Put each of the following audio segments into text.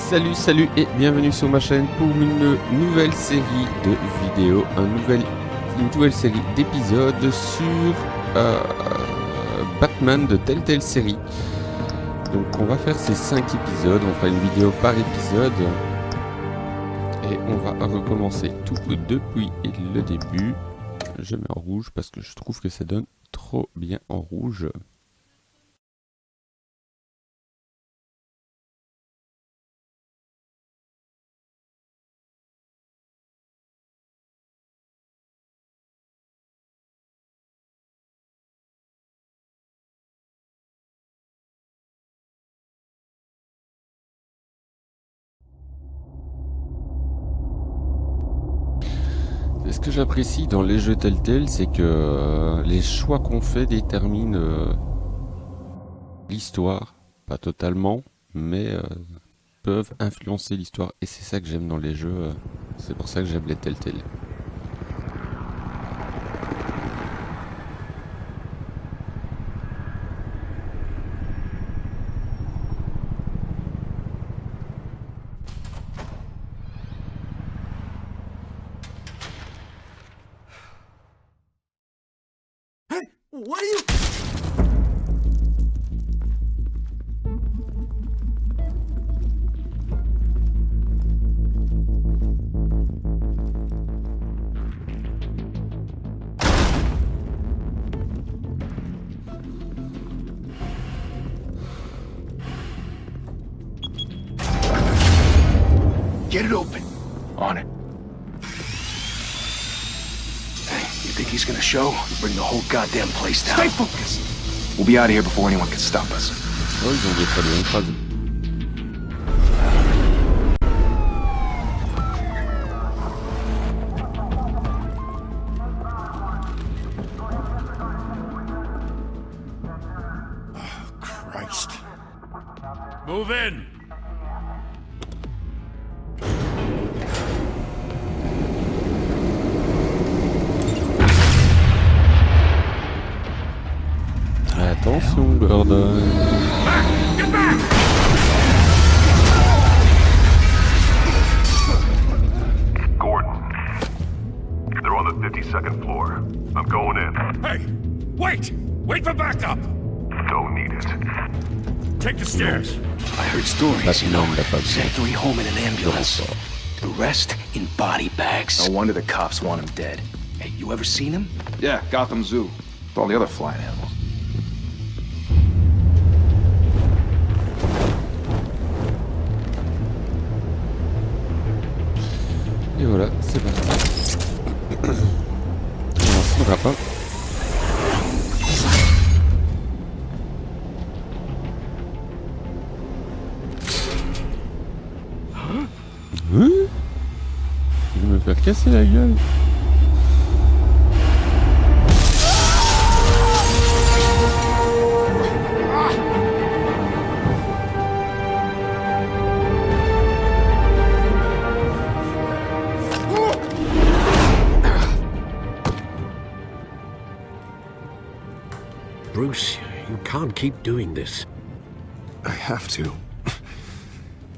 Salut et bienvenue sur ma chaîne pour une nouvelle série de vidéos, une nouvelle série d'épisodes sur Batman de Telltale série. Donc on va faire ces 5 épisodes, on fera une vidéo par épisode et on va recommencer tout depuis le début. Je mets en rouge parce que je trouve que ça donne trop bien en rouge. Ce que j'apprécie dans les jeux Telltale, c'est que les choix qu'on fait déterminent l'histoire. Pas totalement, mais peuvent influencer l'histoire. Et c'est ça que j'aime dans les jeux. C'est pour ça que j'aime les Telltale. What are you... Get it open. On it. You think he's gonna show? Bring the whole goddamn place down. Stay focused. We'll be out of here before anyone can stop us. Oh, ils ont des très bonnes phrases. Oh, Christ. Move in! Attention, Gordon. Get back! Gordon. They're on the 52nd floor. I'm going in. Hey! Wait! Wait for backup! Don't need it. Take the stairs. I heard stories, you know. Batman, Batman. Sent 3 home in an ambulance. The rest in body bags. No wonder the cops want him dead. Hey, you ever seen him? Yeah, Gotham Zoo. With all the other flying animals. Et voilà, c'est parti. On lance le grappin. Je vais me faire casser la gueule. Bruce, you can't keep doing this. I have to.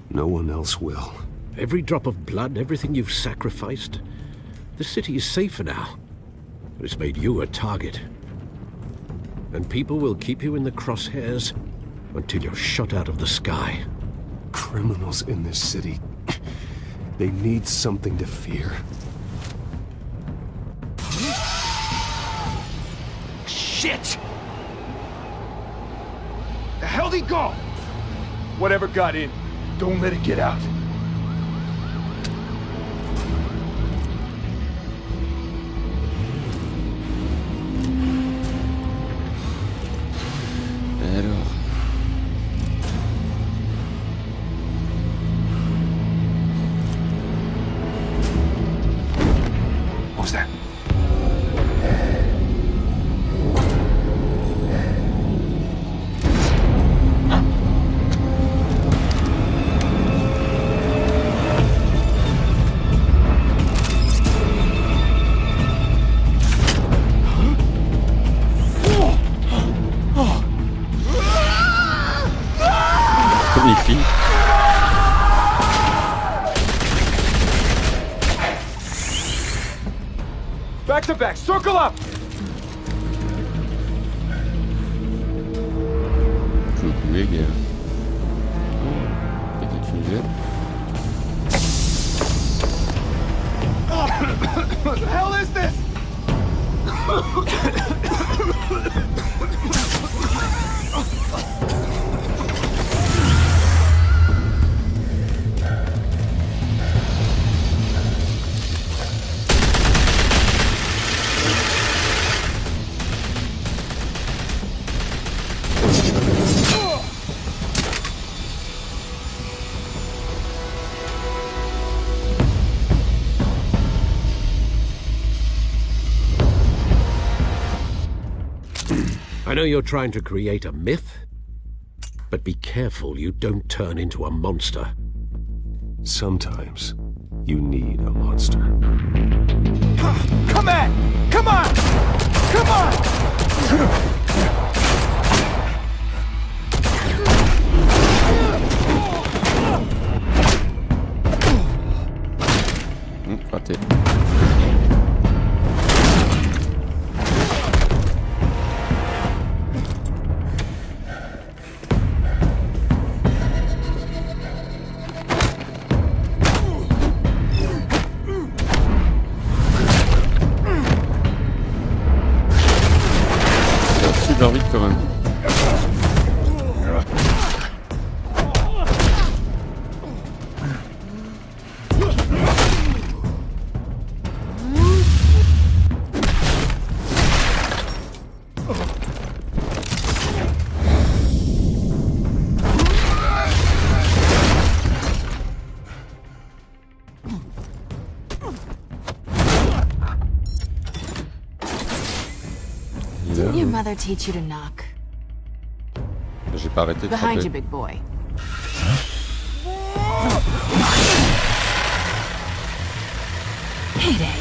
No one else will. Every drop of blood, everything you've sacrificed. The city is safer now. It's made you a target. And people will keep you in the crosshairs until you're shot out of the sky. Criminals in this city. They need something to fear. Shit! The hell'd he go? Whatever got in, don't let it get out. Alors. What was that? Comme les filles. Back to back, circle up! Coucou les gars. Petite fusée. What the hell is this? I know you're trying to create a myth, but be careful you don't turn into a monster. Sometimes you need a monster. Come on! Come on! Come on! Raté. Super vite quand même. Didn't your mother teach you to knock? J'ai pas arrêté de Behind you, frapper. big boy. Heyday.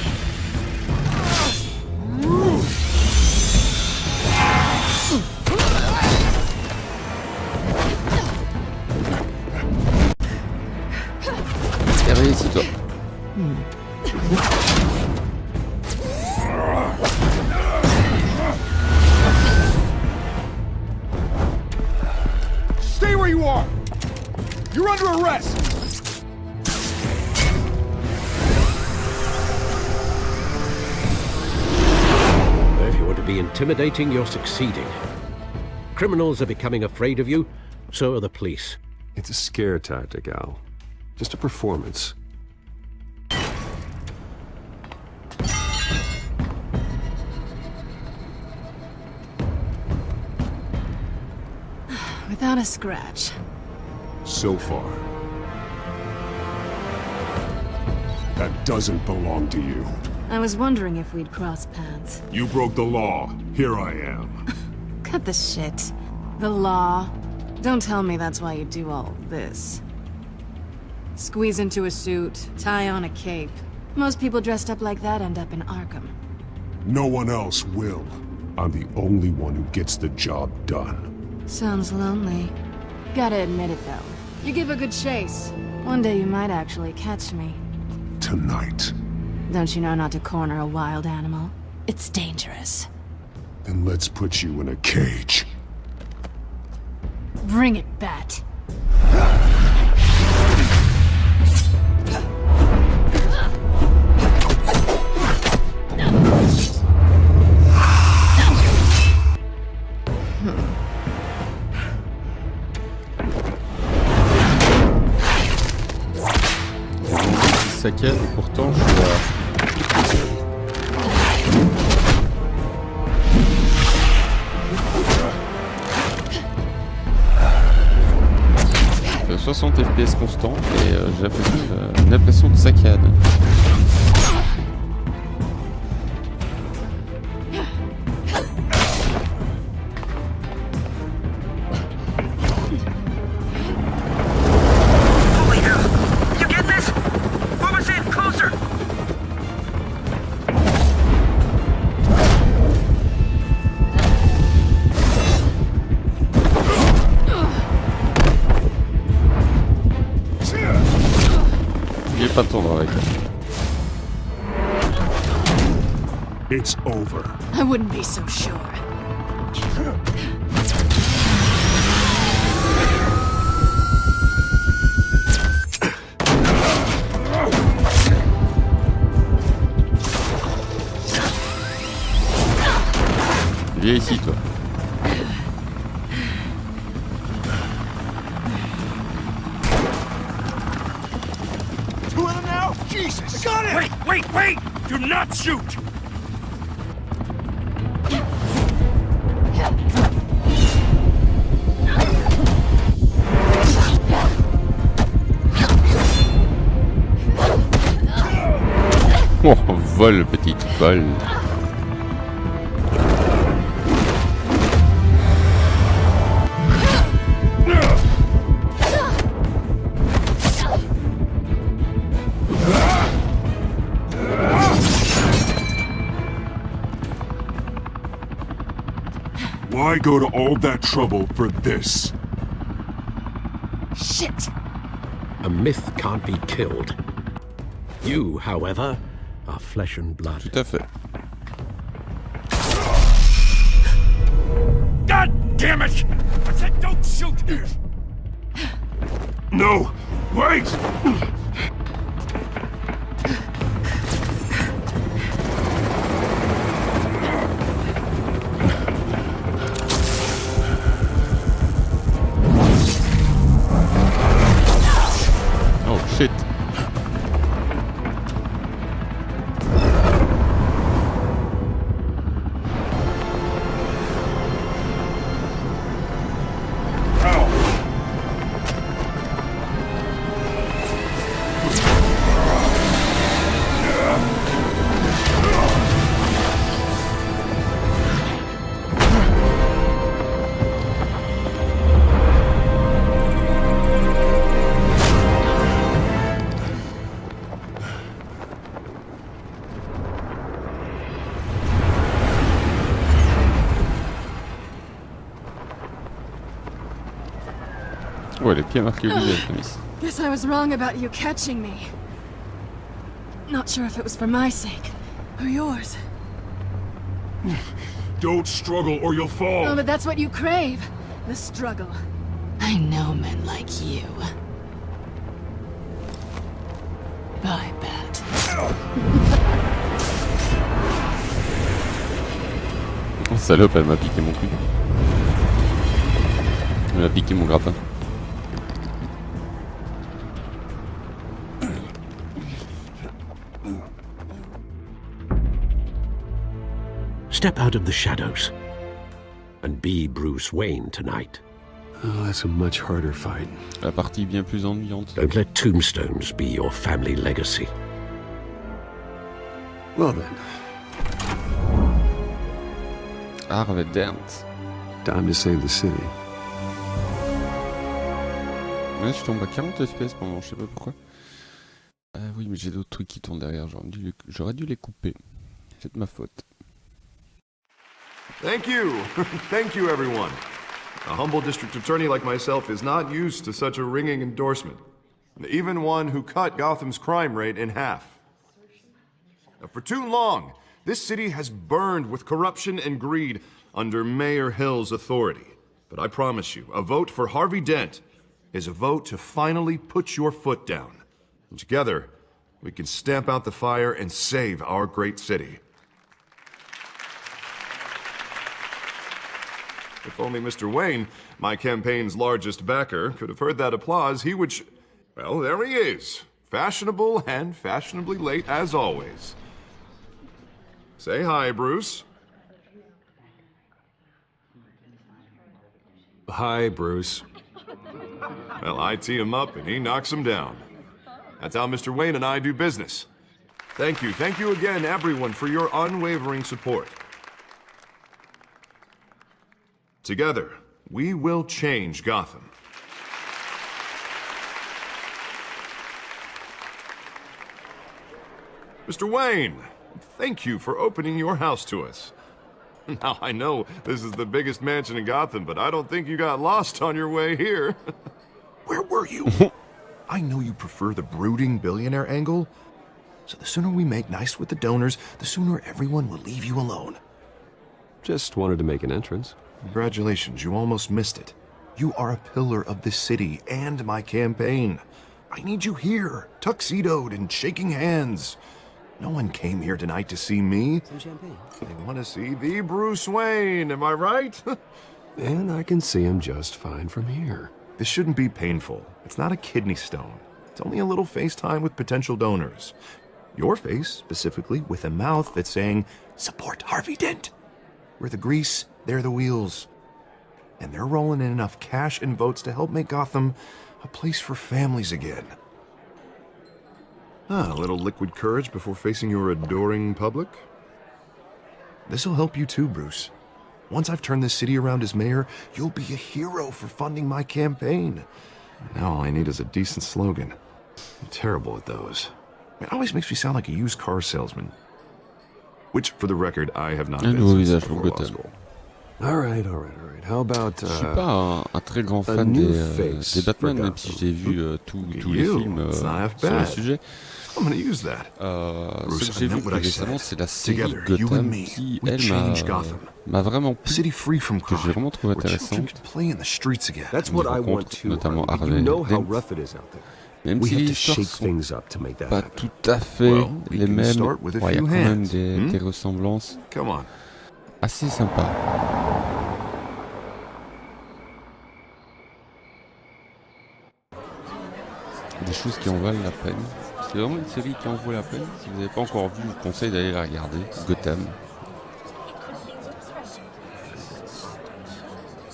T'as réussi toi. Stay where you are! You're under arrest! If you want to be intimidating, you're succeeding. Criminals are becoming afraid of you, so are the police. It's a scare tactic, Al. Just a performance. Without a scratch. So far. That doesn't belong to you. I was wondering if we'd cross paths. You broke the law. Here I am. Cut the shit. The law. Don't tell me that's why you do all this. Squeeze into a suit, tie on a cape. Most people dressed up like that end up in Arkham. No one else will. I'm the only one who gets the job done. Sounds lonely. Gotta admit it though. You give a good chase. One day you might actually catch me. Tonight. Don't you know not to corner a wild animal? It's dangerous. Then let's put you in a cage. Bring it, Bat. Saccade et pourtant je dois... Euh, 60 FPS constant et j'ai une impression de saccade. Il est pas tendre avec. It's over. I wouldn't be so sure. Viens ici, toi. Two of them now? Jesus! I got it! Wait! Do not shoot! Oh, vol, petite vol. Why go to all that trouble for this? Shit! A myth can't be killed. You, however, are flesh and blood. Tout à fait. God damn it! I said don't shoot! No! Wait! Oh shit. Ouais, les pieds marqués au visage, Miss. Guess I was wrong about you catching me. Not sure if it was for my sake or yours. Don't struggle or you'll fall! Oh, but that's what you crave. The struggle. I know men like you. Bye, Bat. Oh, salope, elle m'a piqué mon truc. Elle m'a piqué mon grappin. Step out of the shadows and be Bruce Wayne tonight. Oh, that's a much harder fight. La partie bien plus ennuyante. Don't let tombstones be your family legacy. Well then, Arvedent. time to save the city. Ouais, je tombe à 40 FPS pour le moment, je sais pas pourquoi. Oui, mais j'ai d'autres trucs qui tournent derrière, j'aurais dû les couper. C'est de ma faute. Thank you. Thank you, everyone. A humble district attorney like myself is not used to such a ringing endorsement. Even one who cut Gotham's crime rate in half. For too long, this city has burned with corruption and greed under Mayor Hill's authority. But I promise you, a vote for Harvey Dent is a vote to finally put your foot down. And together, we can stamp out the fire and save our great city. If only Mr. Wayne, my campaign's largest backer, could have heard that applause, he would well, there he is. Fashionable and fashionably late as always. Say hi, Bruce. Hi, Bruce. Well, I tee him up and he knocks him down. That's how Mr. Wayne and I do business. Thank you again, everyone, for your unwavering support. Together, we will change Gotham. Mr. Wayne, thank you for opening your house to us. Now, I know this is the biggest mansion in Gotham, but I don't think you got lost on your way here. Where were you? I know you prefer the brooding billionaire angle, So the sooner we make nice with the donors, the sooner everyone will leave you alone. Just wanted to make an entrance. Congratulations, you almost missed it. You are a pillar of this city and my campaign. I need you here, tuxedoed and shaking hands. No one came here tonight to see me. Some champagne. They want to see the Bruce Wayne, am I right? And I can see him just fine from here. This shouldn't be painful. It's not a kidney stone. It's only a little FaceTime with potential donors. Your face, specifically, with a mouth that's saying, support Harvey Dent. We're the grease, they're the wheels. And they're rolling in enough cash and votes to help make Gotham a place for families again. A little liquid courage before facing your adoring public. This'll help you too, Bruce. Once I've turned this city around as mayor, you'll be a hero for funding my campaign. Now all I need is a decent slogan. I'm terrible at those. It always makes me sound like a used car salesman. Which, for the record, I have not Un been nouveau since visage before pour law Gotham. school. All right. How about Je suis pas un très grand fan des Batman, même si j'ai vu tous les films sur le sujet. I'm gonna use that. Ce que j'ai vu plus récemment, c'est la série Gotham qui, elle, m'a vraiment plu, que j'ai vraiment trouvé intéressante. That's On what y I want rencontre too. notamment You Harvey know how Dent. rough it is out there. Même We si have les to histoires shake sont things up to make that pas happen. tout à fait Well, we les can mêmes, start with a il y a few quand même hands. des ressemblances Come on. assez sympas. Des choses qui en valent la peine. C'est vraiment une série qui en vaut la peine. Si vous n'avez pas encore vu, je vous conseille d'aller la regarder. Gotham.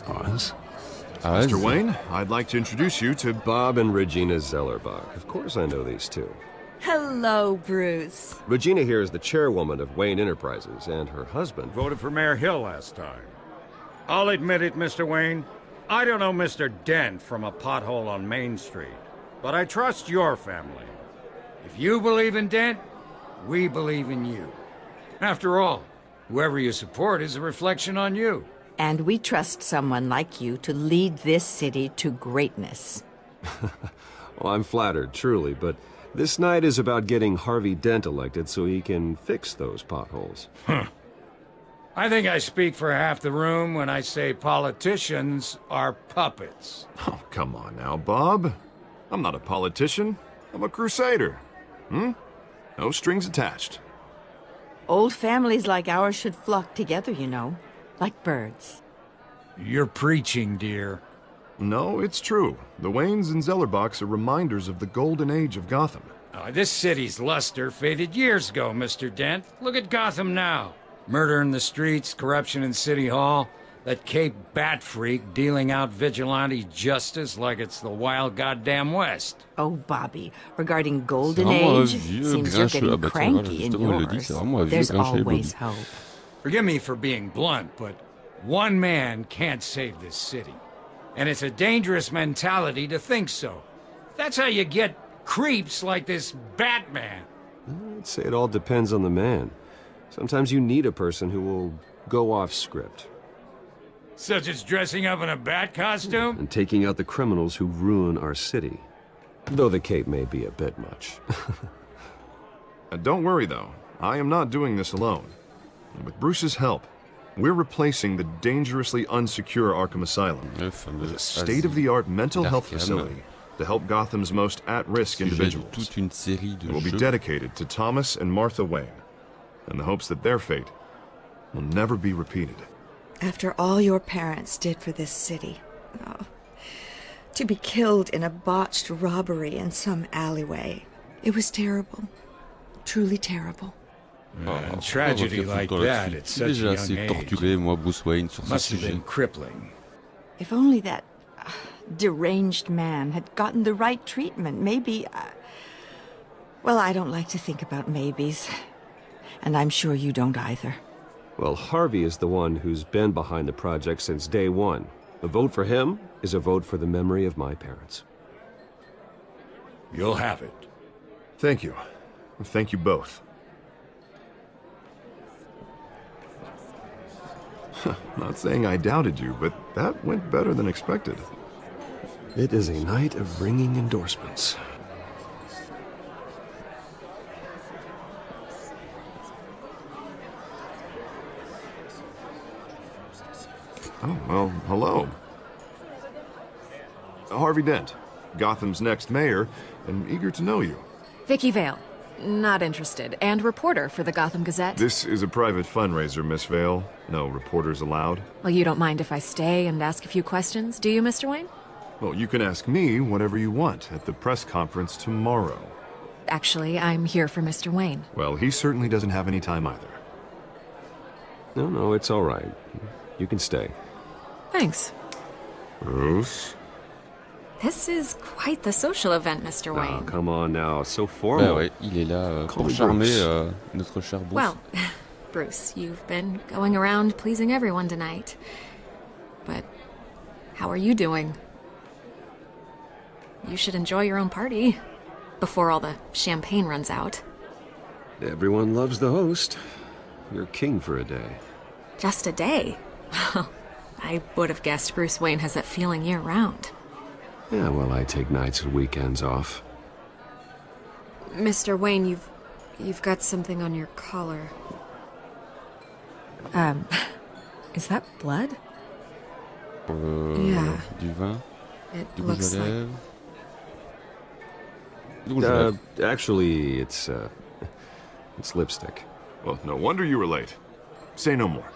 Oz? Mr. Wayne, I'd like to introduce you to Bob and Regina Zellerbach. Of course I know these two. Hello, Bruce. Regina here is the chairwoman of Wayne Enterprises, and her husband... Voted for Mayor Hill last time. I'll admit it, Mr. Wayne. I don't know Mr. Dent from a pothole on Main Street, but I trust your family. If you believe in Dent, we believe in you. After all, whoever you support is a reflection on you. And we trust someone like you to lead this city to greatness. Well, I'm flattered, truly, but this night is about getting Harvey Dent elected so he can fix those potholes. I think I speak for half the room when I say politicians are puppets. Oh, come on now, Bob. I'm not a politician. I'm a crusader. No strings attached. Old families like ours should flock together, you know, like birds. You're preaching, dear. No, it's true. The Waynes and Zellerbachs are reminders of the golden age of Gotham. This city's luster faded years ago, Mr. Dent. Look at Gotham now. Murder in the streets, corruption in City Hall, that Cape Bat freak dealing out vigilante justice like it's the wild goddamn West. Oh, Bobby, regarding Golden C'est vraiment un Age, vieux seems you're grincheux. getting Ah bah tiens, voilà, cranky in justement, il le dit, yours. c'est vraiment un vieux There's grincheux et always Bobby. hope. Forgive me for being blunt, but one man can't save this city. And it's a dangerous mentality to think so. That's how you get creeps like this Batman. I'd say it all depends on the man. Sometimes you need a person who will go off script. Such as dressing up in a bat costume? And taking out the criminals who ruin our city. Though the cape may be a bit much. Don't worry, though. I am not doing this alone. With Bruce's help, we're replacing the dangerously unsecure Arkham Asylum with a state-of-the-art mental health facility to help Gotham's most at-risk individuals. It will be dedicated to Thomas and Martha Wayne, in the hopes that their fate will never be repeated. After all your parents did for this city, to be killed in a botched robbery in some alleyway, it was terrible. Truly terrible. A tragedy like that at such a young age torturé, moi, Bruce Wayne, sur ce must have sujet. been crippling. If only that deranged man had gotten the right treatment, maybe... well, I don't like to think about maybes. And I'm sure you don't either. Well, Harvey is the one who's been behind the project since day one. A vote for him is a vote for the memory of my parents. You'll have it. Thank you. Thank you both. Not saying I doubted you, but that went better than expected. It is a night of ringing endorsements. Oh, well, hello. Harvey Dent, Gotham's next mayor, and eager to know you. Vicky Vale. Not interested. And reporter for the Gotham Gazette. This is a private fundraiser, Miss Vale. No reporters allowed. Well, you don't mind if I stay and ask a few questions, do you, Mr. Wayne? Well, you can ask me whatever you want at the press conference tomorrow. Actually, I'm here for Mr. Wayne. Well, he certainly doesn't have any time either. No, it's all right. You can stay. Thanks. Bruce? This is quite the social event, Mr. Oh, Wayne. come on now, so formal. Ouais, il est là pour Call charmer Bruce. notre cher Bruce. Well, Bruce, you've been going around pleasing everyone tonight. But how are you doing? You should enjoy your own party before all the champagne runs out. Everyone loves the host. You're king for a day. Just a day? I would have guessed Bruce Wayne has that feeling year-round. Yeah, well, I take nights and weekends off. Mr. Wayne, you've got something on your collar. Is that blood? Yeah. Du vin, It du looks rouge à like... lèvres. Du rouge à lèvres. Actually, it's lipstick. Well, no wonder you were late. Say no more.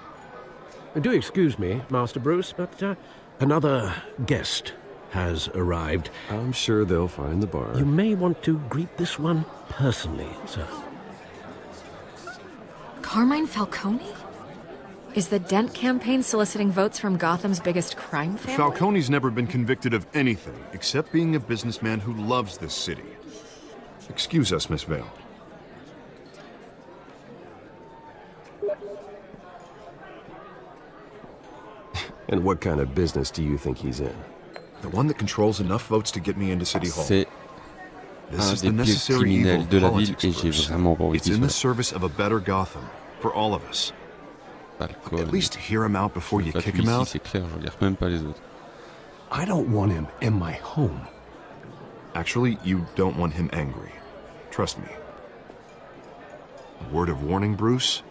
Do excuse me, Master Bruce, but another guest has arrived. I'm sure they'll find the bar. You may want to greet this one personally, sir. Carmine Falcone? Is the Dent campaign soliciting votes from Gotham's biggest crime family? Falcone's never been convicted of anything except being a businessman who loves this city. Excuse us, Miss Vale. And what kind of business do you think he's in? The one that controls enough votes to get me into City Hall. C'est This un is des the pires necessary evil criminels of de la ville politics, et j'ai Bruce. vraiment pas envie It's qu'il in the soit service of a better Gotham, for all of us. Falcone. At least hear him out before you Pas kick lui him ici, out. c'est clair, je regarde même pas les autres. I don't want him in my home. Actually, you don't want him angry. Trust me. A word of warning, Bruce.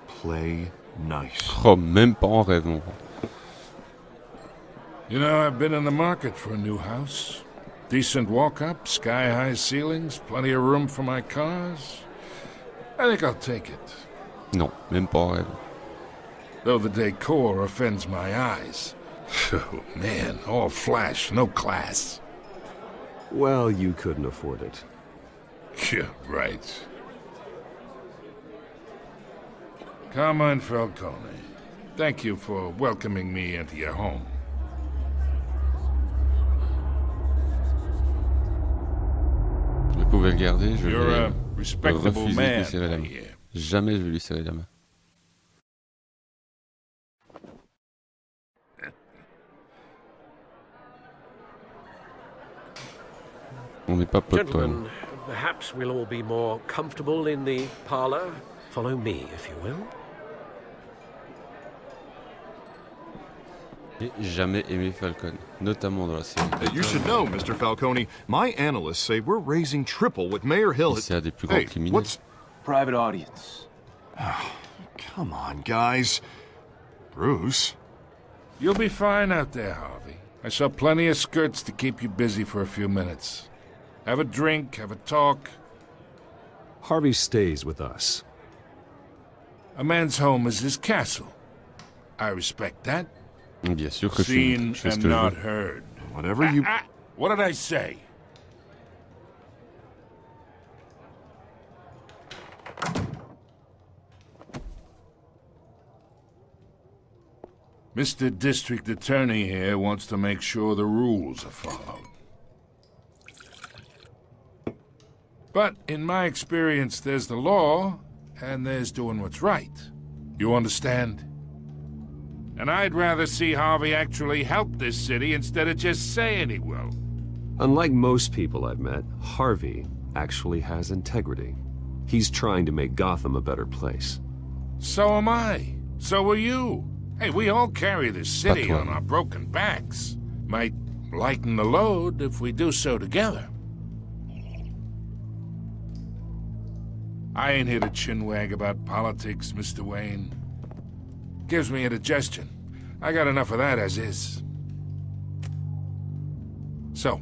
Play nice. Oh, même pas en rêve, mon gars. You know, I've been in the market for a new house. Decent walk-up, sky-high ceilings, plenty of room for my cars. I think I'll take it. Non, même pas en rêve. Though the decor offends my eyes. Oh, man, all flash, no class. Well, you couldn't afford it. Yeah, right. Carmine Falcone, thank you for welcoming me into your home. Je pouvais le garder, je You're vais a respectable refuser de man, lui serrer la main. yeah. Jamais je vais lui serrer la main. On n'est pas potes, toi. Gentlemen, perhaps we'll all be more comfortable in the parlor. Follow me, if you will. J'ai jamais aimé Falcone, notamment dans la série. You should know, Mr. Falcone, my analysts say we're raising triple what Mayor Hill C'est un des plus grands criminels. what's... Private audience. Come on, guys. Bruce? You'll be fine out there, Harvey. I saw plenty of skirts to keep you busy for a few minutes. Have a drink, have a talk. Harvey stays with us. A man's home is his castle. I respect that. Bien sûr que Seen je fais ce and que je not veux. heard. Whatever you... What did I say? Mr. District Attorney here wants to make sure the rules are followed. But in my experience, there's the law, and there's doing what's right. You understand? And I'd rather see Harvey actually help this city instead of just saying he will. Unlike most people I've met, Harvey actually has integrity. He's trying to make Gotham a better place. So am I. So are you. Hey, we all carry this city toi. on our broken backs. Might lighten the load if we do so together. I ain't here to chinwag about politics, Mr. Wayne. Gives me indigestion. I got enough of that as is. So,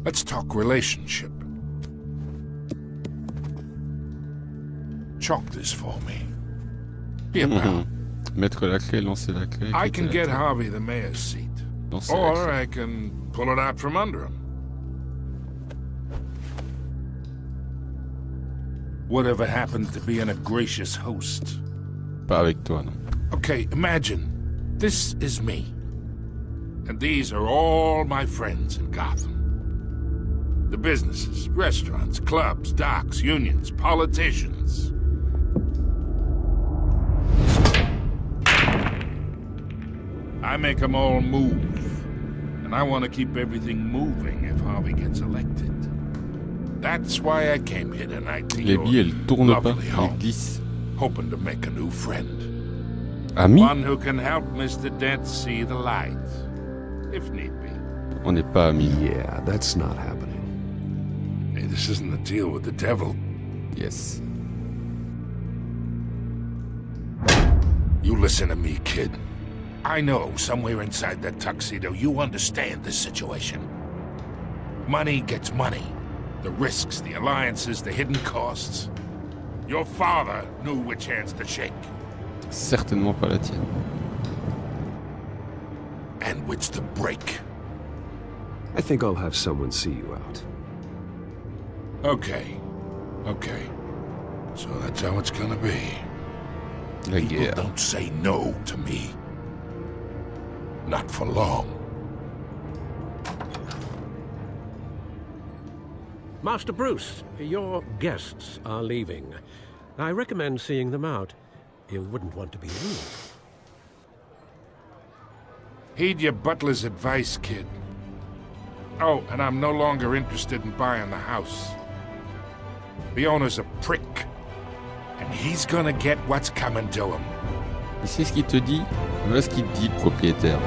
let's talk relationship. Chalk this for me. Be a pal. Mettre la clé, lancer la clé. I can get Harvey the mayor's seat. Or I can pull it out from under him. Whatever happened to being a gracious host? Pas avec toi, non. Okay, imagine. This is me. And these are all my friends in Gotham. The businesses, restaurants, clubs, docks, unions, politicians. I make them all move. And I want to keep everything moving if Harvey gets elected. That's why I came here tonight to your lovely home, hoping to make a new friend. Ami? One who can help Mr. Dent see the light, if need be. On n'est pas amis. Yeah, that's not happening. Hey, this isn't a deal with the devil. Yes. You listen to me, kid. I know somewhere inside that tuxedo you understand this situation. Money gets money. The risks, the alliances, the hidden costs. Your father knew which hands to shake. Certainement pas la tienne. And which to break. I think I'll have someone see you out. Okay. So that's how it's gonna be. La People guerre. don't say no to me. Not for long. Master Bruce, your guests are leaving. I recommend seeing them out. You wouldn't want to be rude. Heed your butler's advice, kid. Oh, and I'm no longer interested in buying the house. The owner's a prick. And he's gonna get what's coming to him. Et c'est ce qu'il te dit. Voilà ce qu'il te dit, le propriétaire.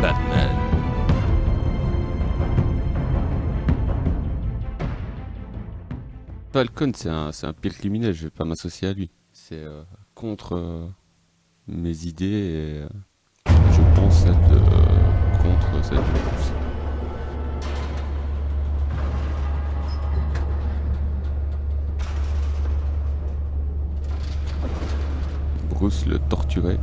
Batman. Falcon, c'est un pire criminel, je vais pas m'associer à lui. C'est contre mes idées et je pense être contre celle de Bruce. Bruce le torturait.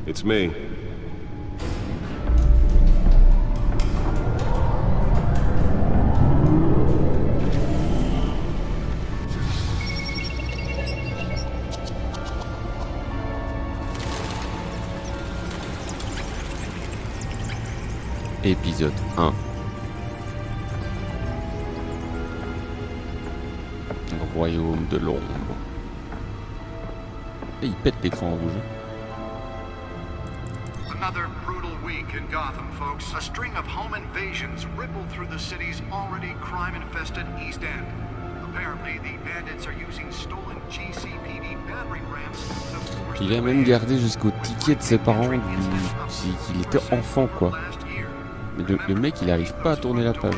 It's me. Épisode 1. Le royaume de l'ombre. Et il pète l'écran rouge. Another brutal week in Gotham, folks. A string of home invasions rippled through the city's already crime-infested East End. Apparently, the bandits are using stolen GCPD battering rams to force Il a même gardé jusqu'au ticket de ses parents qu'il était enfant, quoi. Mais le mec, il arrive pas à tourner la page.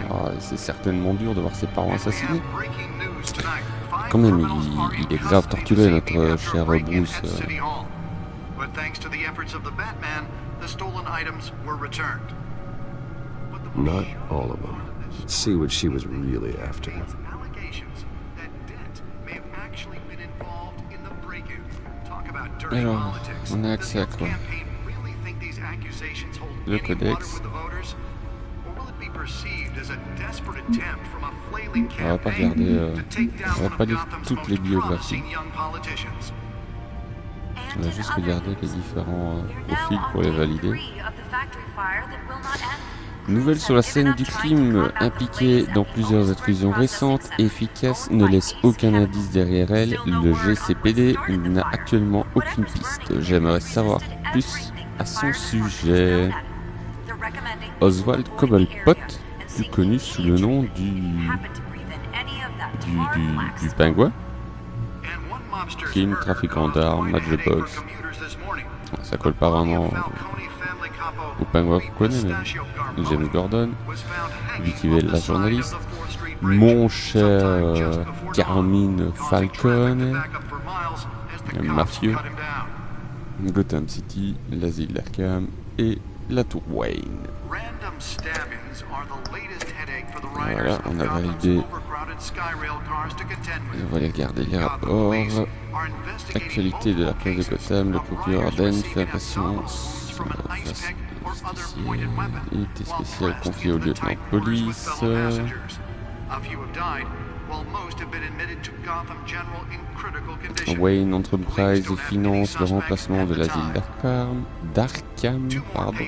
Ah, c'est certainement dur de voir ses parents assassinés. Quand même, il est grave torturé, notre cher Bruce. But thanks to the efforts of the Batman, the stolen items were returned. Not all of them. Let's see what she was really after. Allegations that Dent may have actually been involved in the break-in. Talk about dirty Alors, politics. on a accès à quoi? Le codex. On va pas regarder, on va pas lire toutes les biographies. On va juste regarder les différents profils pour les valider. Nouvelle sur la scène du crime, impliquée dans plusieurs intrusions récentes et efficaces, ne laisse aucun indice derrière elle. Le GCPD n'a actuellement aucune piste. J'aimerais savoir plus à son sujet. Oswald Cobblepot, plus connu sous le nom du du pingouin. Crime, trafiquant d'armes, match de boxe. Ça colle pas vraiment au pingouin qu'on connaît, mais James Gordon, Vicky Vale, la journaliste, mon cher Carmine Falcone, mafieux, Gotham City, l'asile d'Arkham et la tour Wayne. Voilà, on a validé. On va aller regarder les rapports. Actualité de la place de Gotham, le procureur Dent fait impatience face justicier. Unité spéciale confiée au lieutenant de police. Wayne Enterprise et finance le remplacement de l'asile d'Arkham, pardon.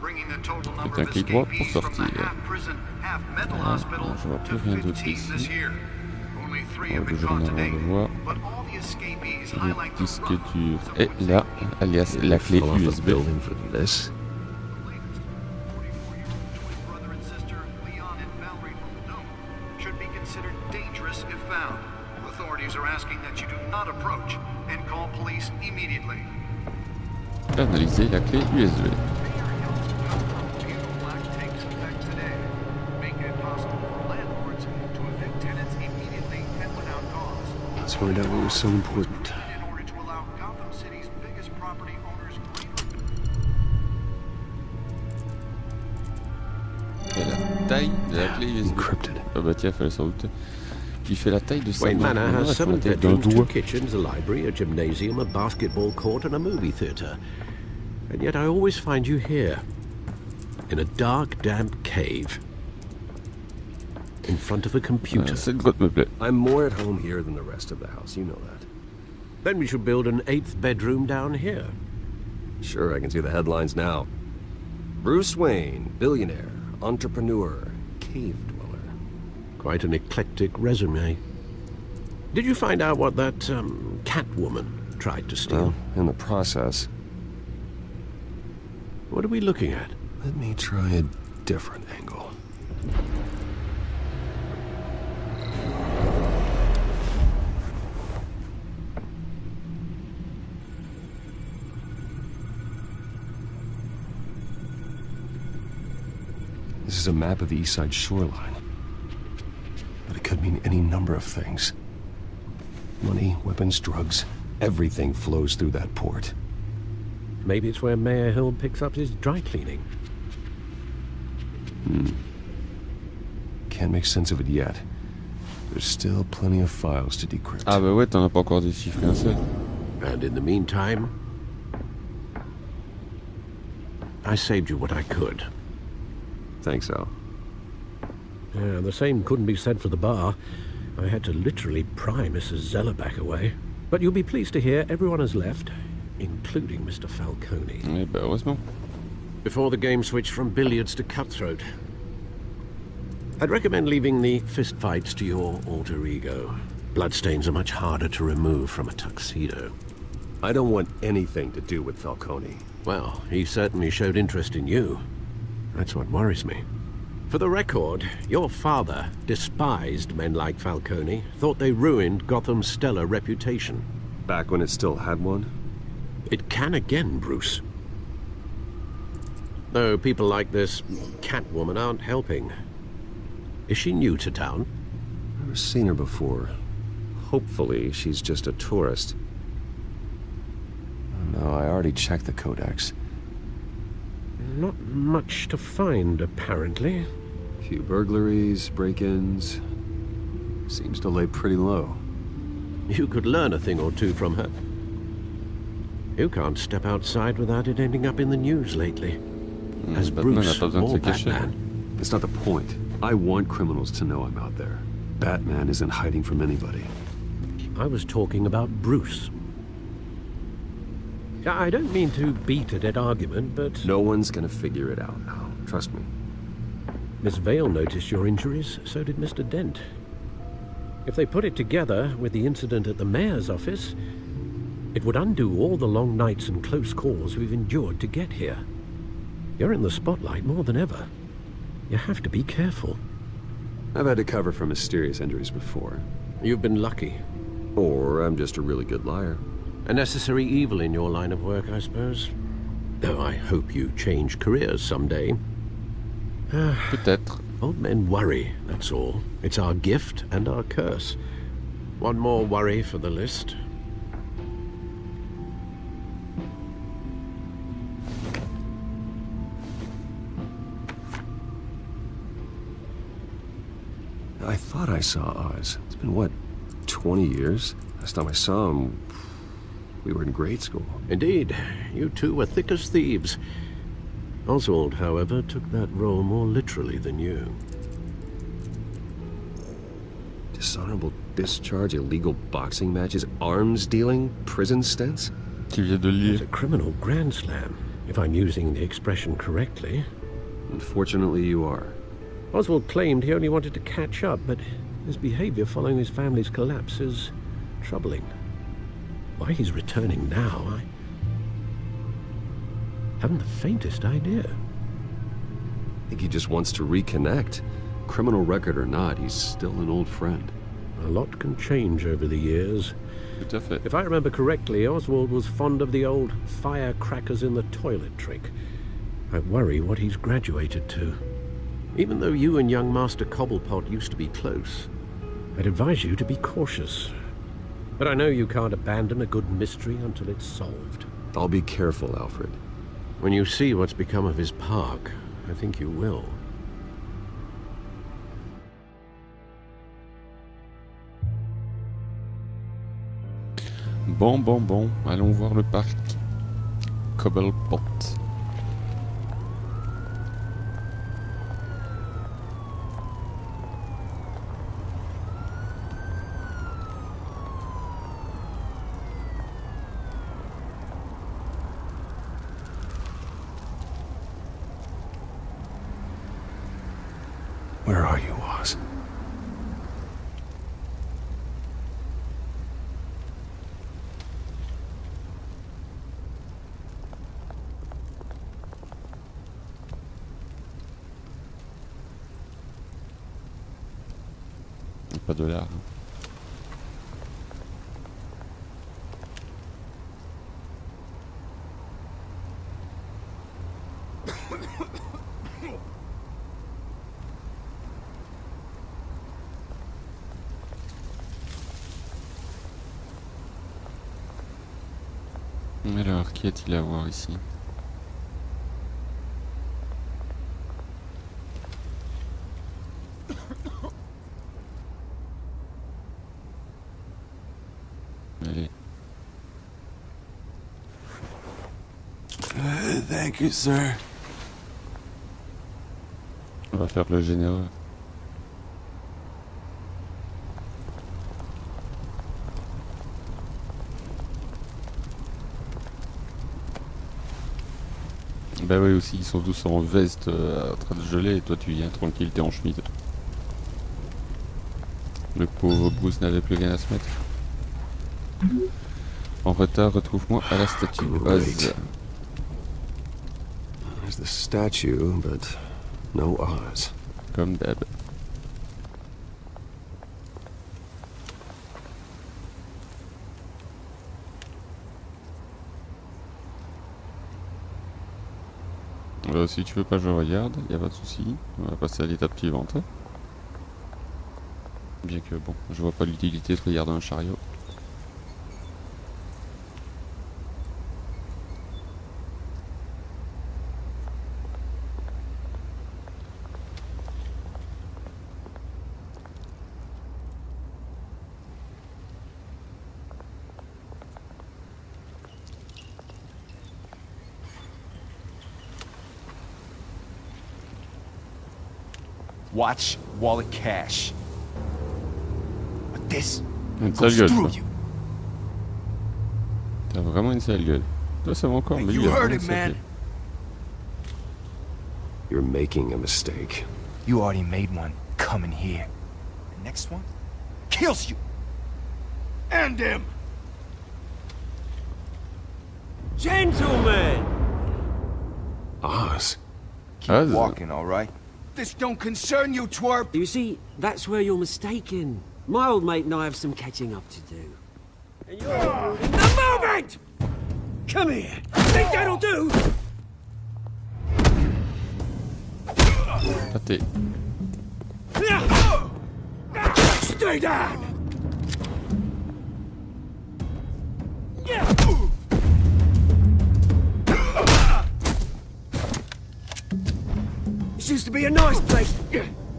C'est un clic droit pour sortir. Voilà, je vois plus rien d'autre ici. Le journal, on le voit. Le disque dur est là, alias la clé USB. Analyser la clé USB. Let's find out what was so important. Et la taille de la clé USB. Encrypted. Ah bah tiens, fallait sans doute. Qui fait la taille de sa Wayne main. Manor has 7 bedrooms, 2 kitchens, a library, a gymnasium, a basketball court, and a movie theatre. And yet I always find you here, in a dark, damp cave, in front of a computer. Cette grotte me plaît. I'm more at home here than the rest of the house, you know that. Then we should build an 8th bedroom down here. Sure, I can see the headlines now. Bruce Wayne, billionaire, entrepreneur, cave dweller. Quite an eclectic resume. Did you find out what that, Catwoman tried to steal? Well, in the process. What are we looking at? Let me try a different angle. This is a map of the East Side shoreline. But it could mean any number of things. Money, weapons, drugs, everything flows through that port. Maybe it's where Mayor Hill picks up his dry cleaning. Can't make sense of it yet. There's still plenty of files to decrypt. Ah bah ouais, t'en as pas encore déchiffré un seul. And in the meantime, I saved you what I could. Thanks, Al. Yeah, the same couldn't be said for the bar. I had to literally pry Mrs. Zellerback away. But you'll be pleased to hear everyone has left, including Mr. Falcone. Eh ben heureusement. Before the game switched from billiards to cutthroat. I'd recommend leaving the fistfights to your alter ego. Bloodstains are much harder to remove from a tuxedo. I don't want anything to do with Falcone. Well, he certainly showed interest in you. That's what worries me. For the record, your father despised men like Falcone, thought they ruined Gotham's stellar reputation. Back when it still had one? It can again, Bruce. Though people like this Catwoman aren't helping. Is she new to town? Never seen her before. Hopefully, she's just a tourist. No, I already checked the codex. Not much to find, apparently. Few burglaries, break-ins. Seems to lay pretty low. You could learn a thing or two from her. You can't step outside without it ending up in the news lately. As Bruce or Batman. It's not the point. I want criminals to know I'm out there. Batman isn't hiding from anybody. I was talking about Bruce. I don't mean to beat a dead argument, but... No one's gonna figure it out now. Trust me. Miss Vale noticed your injuries, so did Mr. Dent. If they put it together with the incident at the mayor's office, it would undo all the long nights and close calls we've endured to get here. You're in the spotlight more than ever. You have to be careful. I've had to cover for mysterious injuries before. You've been lucky. Or I'm just a really good liar. A necessary evil in your line of work, I suppose. Though I hope you change careers someday. Peut-être. Old men worry, that's all. It's our gift and our curse. One more worry for the list. I thought I saw Oz. It's been, what, 20 years? Last time I saw him, we were in grade school. Indeed. You two were thick as thieves. Oswald, however, took that role more literally than you. Dishonorable discharge, illegal boxing matches, arms dealing, prison stints? Tu viens de lire. It's a criminal grand slam, if I'm using the expression correctly. Unfortunately, you are. Oswald claimed he only wanted to catch up, but his behavior following his family's collapse is troubling. Why he's returning now, I haven't the faintest idea. I think he just wants to reconnect. Criminal record or not, he's still an old friend. A lot can change over the years. Tout à fait. If I remember correctly, Oswald was fond of the old firecrackers in the toilet trick. I worry what he's graduated to. Even though you and young Master Cobblepot used to be close, I'd advise you to be cautious. But I know you can't abandon a good mystery until it's solved. I'll be careful, Alfred. When you see what's become of his park, I think you will. Bon. Allons voir le parc. Cobblepot. Where are you, Oz? Pas de l'art. Alors, qui a-t-il à voir ici? Allez. Thank you, sir. On va faire le généreux. Bah oui aussi, ils sont tous en veste en train de geler et toi tu viens tranquille, t'es en chemise. Le pauvre Bruce n'avait plus rien à se mettre. En retard, retrouve-moi à la statue. Oz. There's the statue, but no Oz. Comme d'hab. Si tu veux pas je regarde, y a pas de souci. On va passer à l'étape suivante. Bien que bon, je vois pas l'utilité de regarder un chariot. Watch wallet cash. But this Une goes sale gueule. through Toi. you. T'as vraiment une sale gueule. Toi ça va encore, mais lui, il You a heard vraiment it, une sale man. gueule. You're making a mistake. You already made one coming here. The next one kills you. End him! Gentlemen! Oz? Keep Oz. walking, all right? This don't concern you, twerp! You see, that's where you're mistaken. My old mate and I have some catching up to do. And you're ruining the moment! Come here. Think that'll do? Raté. Stay down! This used to be a nice place.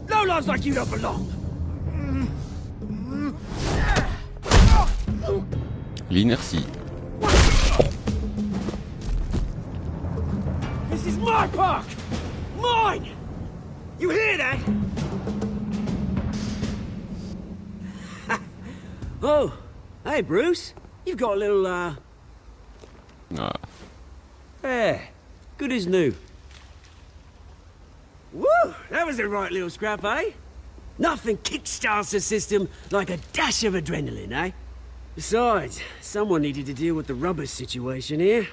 Lowlifes like you don't belong. L'inertie. This is my park! Mine! You hear that? Oh, hey Bruce. You've got a little, Ah. Yeah, good as new. Woo! That was a right little scrap, eh? Nothing kickstarts the system like a dash of adrenaline, eh? Besides, someone needed to deal with the rubber situation here.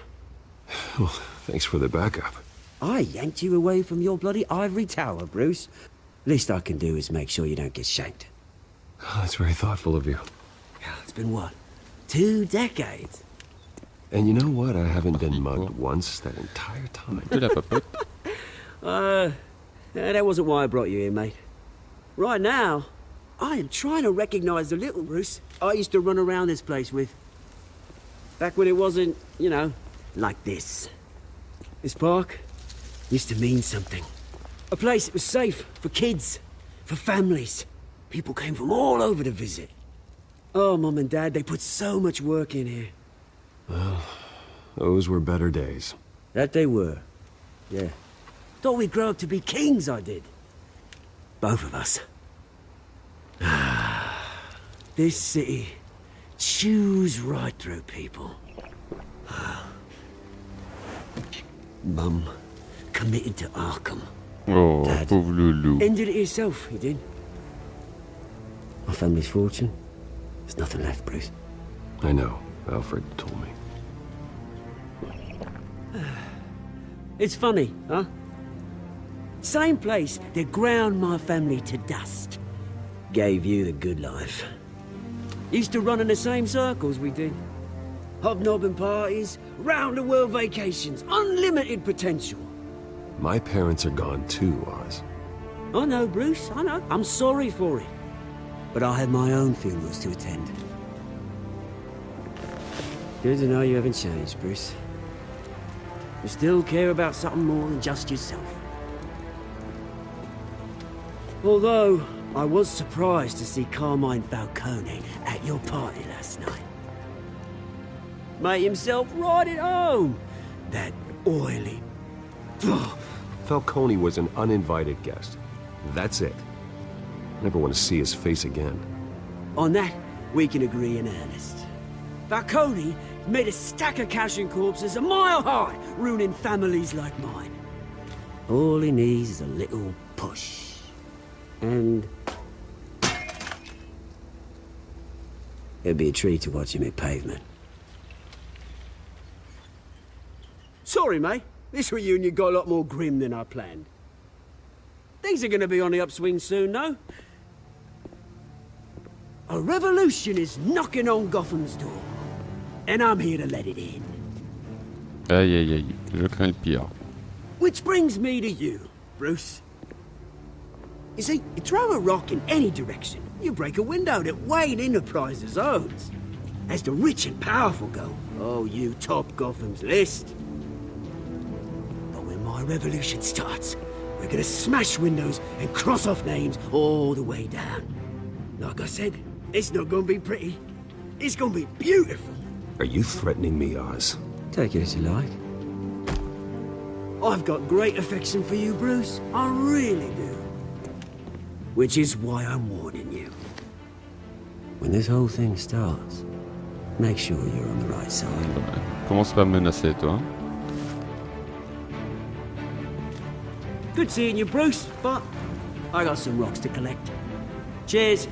Well, thanks for the backup. I yanked you away from your bloody ivory tower, Bruce. Least I can do is make sure you don't get shanked. Oh, that's very thoughtful of you. It's been what? 2 decades? And you know what? I haven't been mugged once that entire time. That wasn't why I brought you here, mate. Right now, I am trying to recognize the little Bruce I used to run around this place with. Back when it wasn't, you know, like this. This park used to mean something. A place that was safe for kids, for families. People came from all over to visit. Oh, Mum and Dad, they put so much work in here. Well, those were better days. That they were. Yeah. Thought we'd grow up to be kings, I did. Both of us. This city chews right through people. Mum committed to Arkham. Oh, Dad pauvre loulou. ended it himself, he did. My family's fortune. There's nothing left, Bruce. I know. Alfred told me. It's funny, huh? Same place that ground my family to dust. Gave you the good life. Used to run in the same circles we did. Hobnobbing parties, round-the-world vacations, unlimited potential. My parents are gone too, Oz. I know, Bruce, I know. I'm sorry for it. But I had my own funerals to attend. Good to know you haven't changed, Bruce. You still care about something more than just yourself. Although, I was surprised to see Carmine Falcone at your party last night. Made himself right at home. That oily... Falcone was an uninvited guest. That's it. Never want to see his face again. On that, we can agree in earnest. Falcone made a stack of cash and corpses a mile high, ruining families like mine. All he needs is a little push. And... it'd be a treat to watch him hit pavement. Sorry, mate. This reunion got a lot more grim than I planned. Things are gonna be on the upswing soon, no? A revolution is knocking on Gotham's door. And I'm here to let it in. Aïe aïe aïe, je crains le pire. Which brings me to you, Bruce. You see, you throw a rock in any direction, you break a window that Wayne Enterprises owns. As the rich and powerful go, oh, you top Gotham's list. But when my revolution starts, we're gonna smash windows and cross off names all the way down. Like I said, it's not gonna be pretty. It's gonna be beautiful. Are you threatening me, Oz? Take it as you like. I've got great affection for you, Bruce. I really do. Which is why I'm warning you. When this whole thing starts, make sure you're on the right side. Commence pas à me menacer, toi. Good seeing you, Bruce, but I got some rocks to collect. Cheers.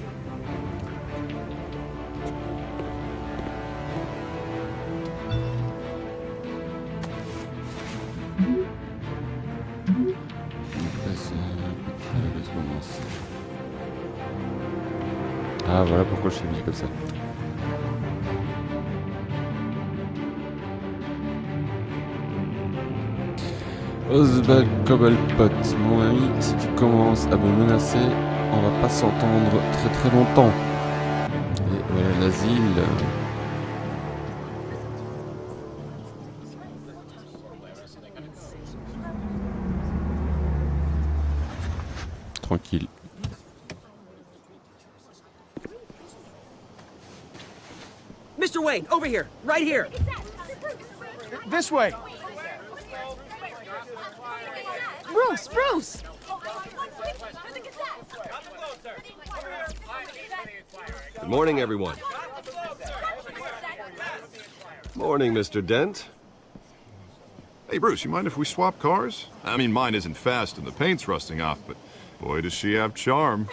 Ah, voilà pourquoi je suis mis comme ça. Osbald Cobblepot, mon ami, si tu commences à me menacer, on va pas s'entendre très très longtemps. Et voilà l'asile. Tranquille. Mr. Wayne, over here, right here. This way. Bruce! Good morning, everyone. Morning, Mr. Dent. Hey, Bruce, you mind if we swap cars? I mean, mine isn't fast and the paint's rusting off, but boy, does she have charm.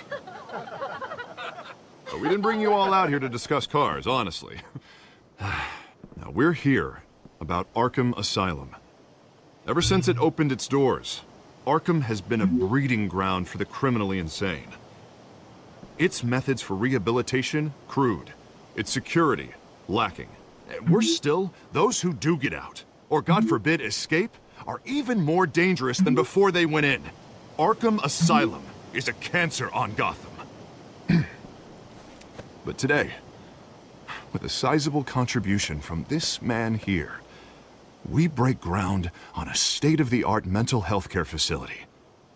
But we didn't bring you all out here to discuss cars, honestly. Now, we're here about Arkham Asylum. Ever since it opened its doors, Arkham has been a breeding ground for the criminally insane. Its methods for rehabilitation, crude. Its security, lacking. And worse still, those who do get out, or God forbid escape, are even more dangerous than before they went in. Arkham Asylum is a cancer on Gotham. But today, with a sizable contribution from this man here, we break ground on a state-of-the-art mental health care facility.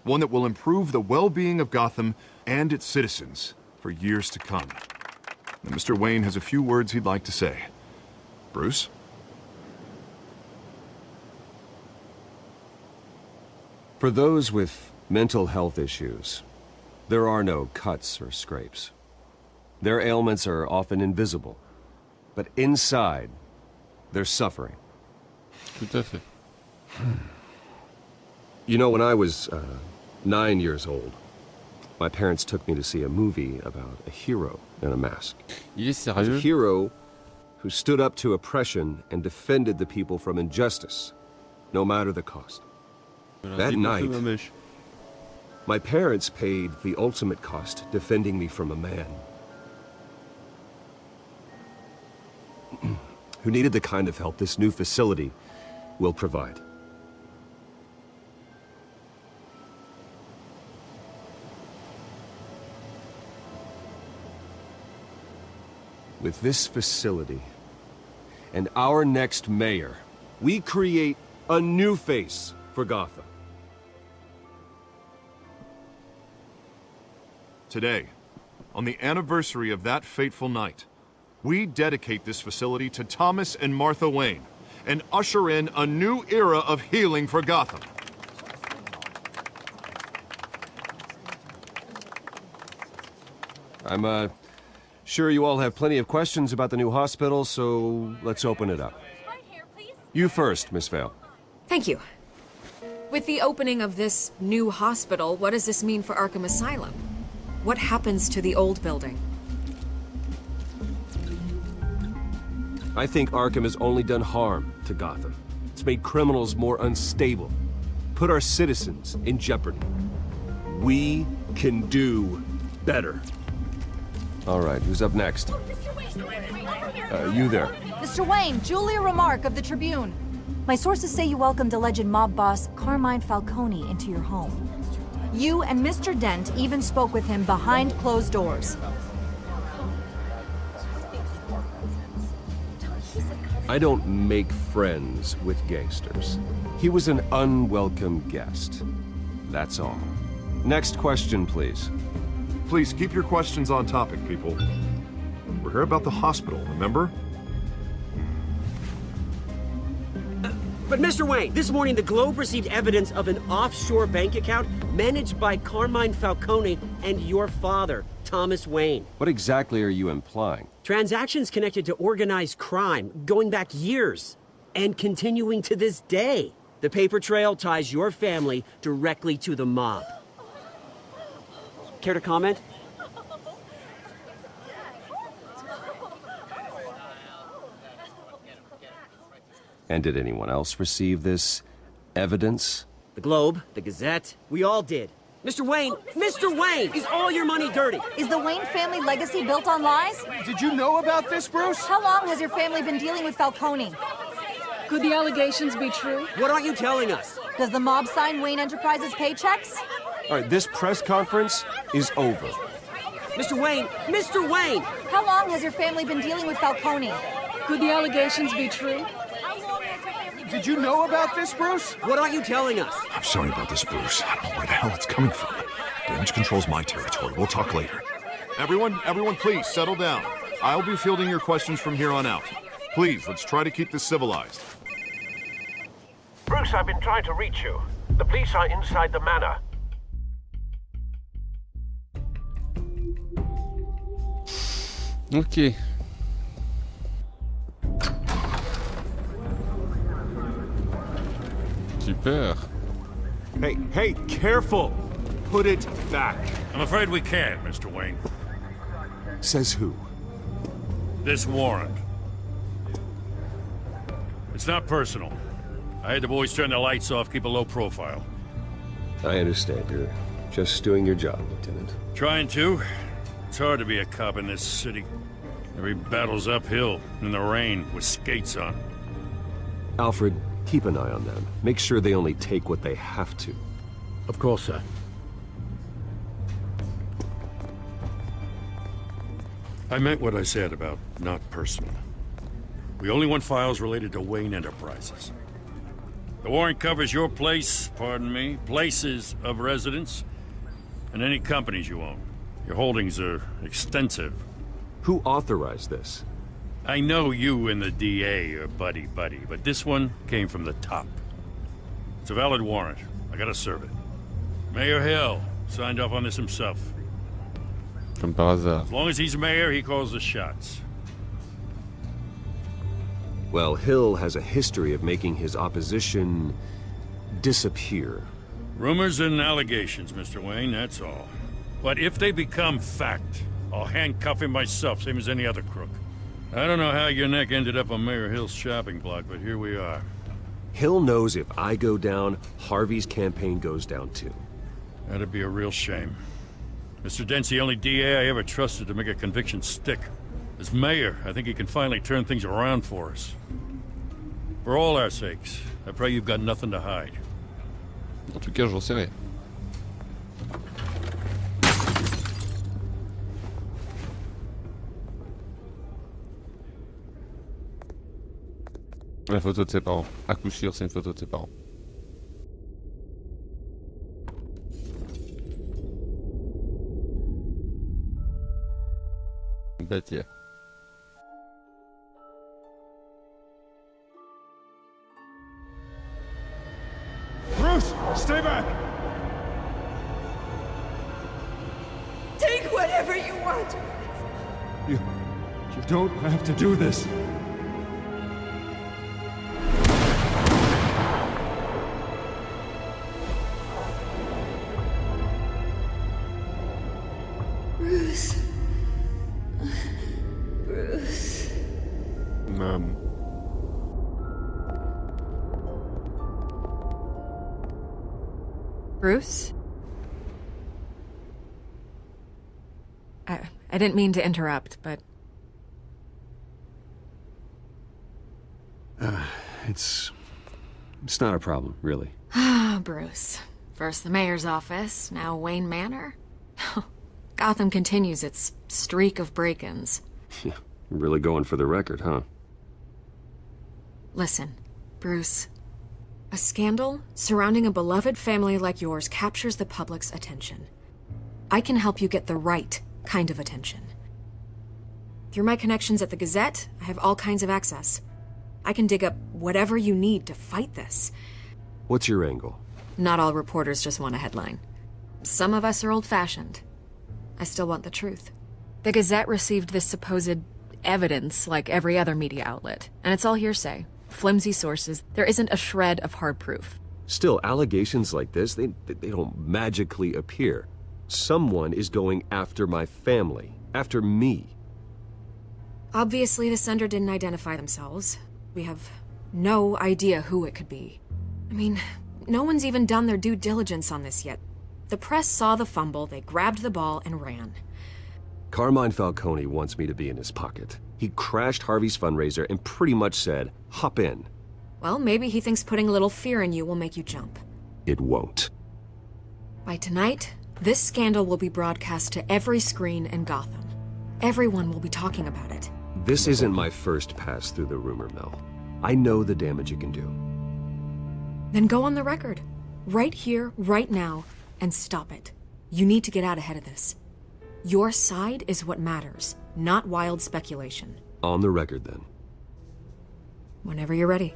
One that will improve the well-being of Gotham and its citizens for years to come. And Mr. Wayne has a few words he'd like to say. Bruce? For those with mental health issues, there are no cuts or scrapes. Their ailments are often invisible, but inside, they're suffering. Tout à fait. You know, when I was 9 years old, my parents took me to see a movie about a hero in a mask. Il est A sérieux? hero who stood up to oppression and defended the people from injustice, no matter the cost. That night, my parents paid the ultimate cost defending me from a man who needed the kind of help this new facility will provide. With this facility and our next mayor, we create a new face for Gotham. Today, on the anniversary of that fateful night, we dedicate this facility to Thomas and Martha Wayne and usher in a new era of healing for Gotham. I'm sure you all have plenty of questions about the new hospital, so let's open it up. You first, Miss Vale. Thank you. With the opening of this new hospital, what does this mean for Arkham Asylum? What happens to the old building? I think Arkham has only done harm to Gotham. It's made criminals more unstable, put our citizens in jeopardy. We can do better. All right, who's up next? You there. Mr. Wayne, Julia Remark of the Tribune. My sources say you welcomed alleged mob boss Carmine Falcone into your home. You and Mr. Dent even spoke with him behind closed doors. I don't make friends with gangsters. He was an unwelcome guest. That's all. Next question, please. Please keep your questions on topic, people. We're here about the hospital, remember? But Mr. Wayne, this morning the Globe received evidence of an offshore bank account managed by Carmine Falcone and your father, Thomas Wayne. What exactly are you implying? Transactions connected to organized crime, going back years, and continuing to this day. The paper trail ties your family directly to the mob. Care to comment? And did anyone else receive this evidence? The Globe, the Gazette, we all did. Mr. Wayne! Mr. Wayne! Is all your money dirty? Is the Wayne family legacy built on lies? Did you know about this, Bruce? How long has your family been dealing with Falcone? Could the allegations be true? What aren't you telling us? Does the mob sign Wayne Enterprises paychecks? All right, this press conference is over. Mr. Wayne! Mr. Wayne! How long has your family been dealing with Falcone? Could the allegations be true? Did you know about this, Bruce? What aren't you telling us? I'm sorry about this, Bruce. I don't know where the hell it's coming from. Damage control's my territory. We'll talk later. Everyone, please settle down. I'll be fielding your questions from here on out. Please, let's try to keep this civilized. Bruce, I've been trying to reach you. The police are inside the manor. Ok. Super. Hey, careful! Put it back. I'm afraid we can't, Mr. Wayne. Says who? This warrant. It's not personal. I had the boys turn the lights off, keep a low profile. I understand. You're just doing your job, Lieutenant. Trying to. It's hard to be a cop in this city. Every battle's uphill, in the rain, with skates on. Alfred, keep an eye on them. Make sure they only take what they have to. Of course, sir. I meant what I said about not personal. We only want files related to Wayne Enterprises. The warrant covers your place, pardon me, places of residence, and any companies you own. Your holdings are extensive. Who authorized this? I know you and the DA are buddy-buddy, but this one came from the top. It's a valid warrant. I gotta serve it. Mayor Hill signed off on this himself. Comme par hasard. As long as he's mayor, he calls the shots. Well, Hill has a history of making his opposition disappear. Rumors and allegations, Mr. Wayne, that's all. But if they become fact, I'll handcuff him myself, same as any other crook. I don't know how your neck ended up on Mayor Hill's shopping block, but here we are. Hill knows if I go down, Harvey's campaign goes down too. That'd be a real shame. Mr. Dent's the only DA I ever trusted to make a conviction stick. As mayor, I think he can finally turn things around for us. For all our sakes, I pray you've got nothing to hide. En tout cas, j'en sais rien. La photo de ses parents. À coup sûr, c'est une photo de ses parents. Bah tiens. Bruce, stay back! Take whatever you want. You don't have to do this. Bruce. Bruce. Bruce? I didn't mean to interrupt, but... It's not a problem, really. Ah, Bruce. First the mayor's office, now Wayne Manor. Gotham continues its streak of break-ins. Yeah, really going for the record, huh? Listen, Bruce. A scandal surrounding a beloved family like yours captures the public's attention. I can help you get the right kind of attention. Through my connections at the Gazette, I have all kinds of access. I can dig up whatever you need to fight this. What's your angle? Not all reporters just want a headline. Some of us are old-fashioned. I still want the truth. The Gazette received this supposed evidence like every other media outlet, and it's all hearsay. Flimsy sources. There isn't a shred of hard proof. Still, allegations like this, they don't magically appear. Someone is going after my family, after me. Obviously, the sender didn't identify themselves. We have no idea who it could be. I mean, no one's even done their due diligence on this yet. The press saw the fumble, they grabbed the ball and ran. Carmine Falcone wants me to be in his pocket. He crashed Harvey's fundraiser and pretty much said, hop in. Well, maybe he thinks putting a little fear in you will make you jump. It won't. By tonight, this scandal will be broadcast to every screen in Gotham. Everyone will be talking about it. This isn't my first pass through the rumor mill. I know the damage it can do. Then go on the record. Right here, right now, and stop it. You need to get out ahead of this. Your side is what matters, not wild speculation. On the record, then. Whenever you're ready.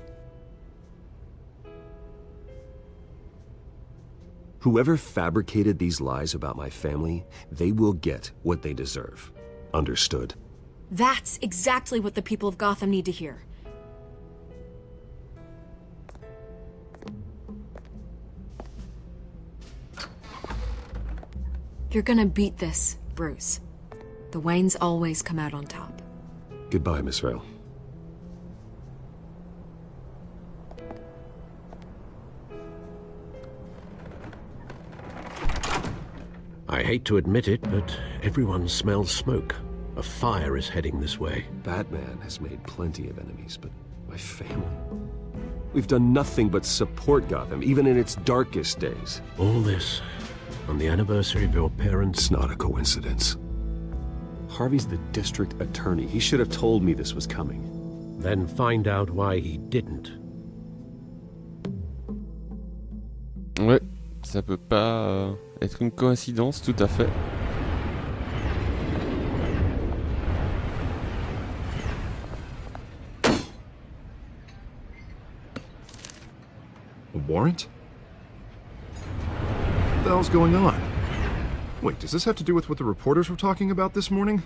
Whoever fabricated these lies about my family, they will get what they deserve. Understood? That's exactly what the people of Gotham need to hear. You're gonna beat this, Bruce. The Waynes always come out on top. Goodbye, Miss Vale. I hate to admit it, but everyone smells smoke. A fire is heading this way. Batman has made plenty of enemies, but my family... We've done nothing but support Gotham, even in its darkest days. All this on the anniversary of your parents'... It's not a coincidence. Harvey's the district attorney. He should have told me this was coming. Then find out why he didn't. Ouais, ça peut pas être une coïncidence, tout à fait. A warrant? What the hell's going on? Wait, does this have to do with what the reporters were talking about this morning?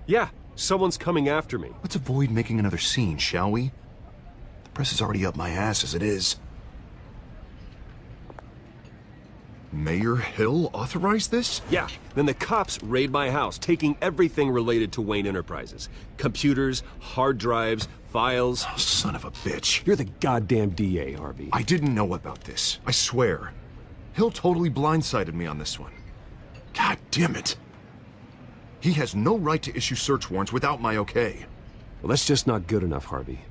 Yeah, someone's coming after me. Let's avoid making another scene, shall we? The press is already up my ass as it is. Mayor Hill authorized this? Yeah, then the cops raid my house, taking everything related to Wayne Enterprises. Computers, hard drives, files. Oh, son of a bitch. You're the goddamn DA, Harvey. I didn't know about this. I swear. Hill totally blindsided me on this one. God damn it. He has no right to issue search warrants without my okay. Well, that's just not good enough, Harvey.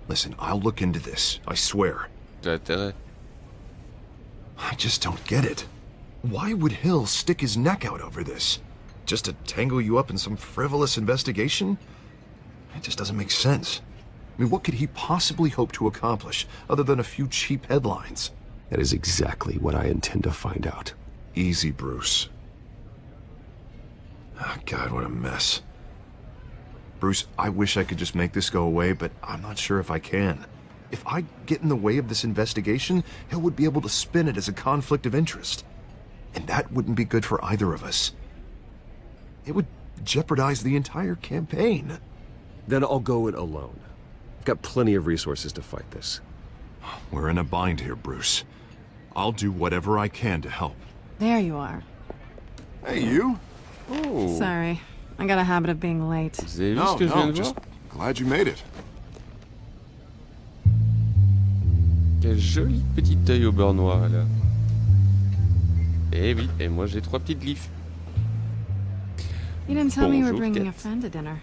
Listen, I'll look into this. I swear. I just don't get it. Why would Hill stick his neck out over this? Just to tangle you up in some frivolous investigation? It just doesn't make sense. I mean, what could he possibly hope to accomplish other than a few cheap headlines? That is exactly what I intend to find out. Easy, Bruce. Oh, God, what a mess. Bruce, I wish I could just make this go away, but I'm not sure if I can. If I get in the way of this investigation, Hill would be able to spin it as a conflict of interest. And that wouldn't be good for either of us. It would jeopardize the entire campaign. Then I'll go it alone. I've got plenty of resources to fight this. We're in a bind here, Bruce. I'll do whatever I can to help. There you are. Hey, you? Oh. Sorry. I got a habit of being late. Vous avez vu ce que je viens de just voir? glad you made it. Quel joli petit œil au beurre noir, là. Eh oui, et moi j'ai 3 petites glyphes. You didn't tell me you were Bonjour, bringing a Cat. friend to dinner.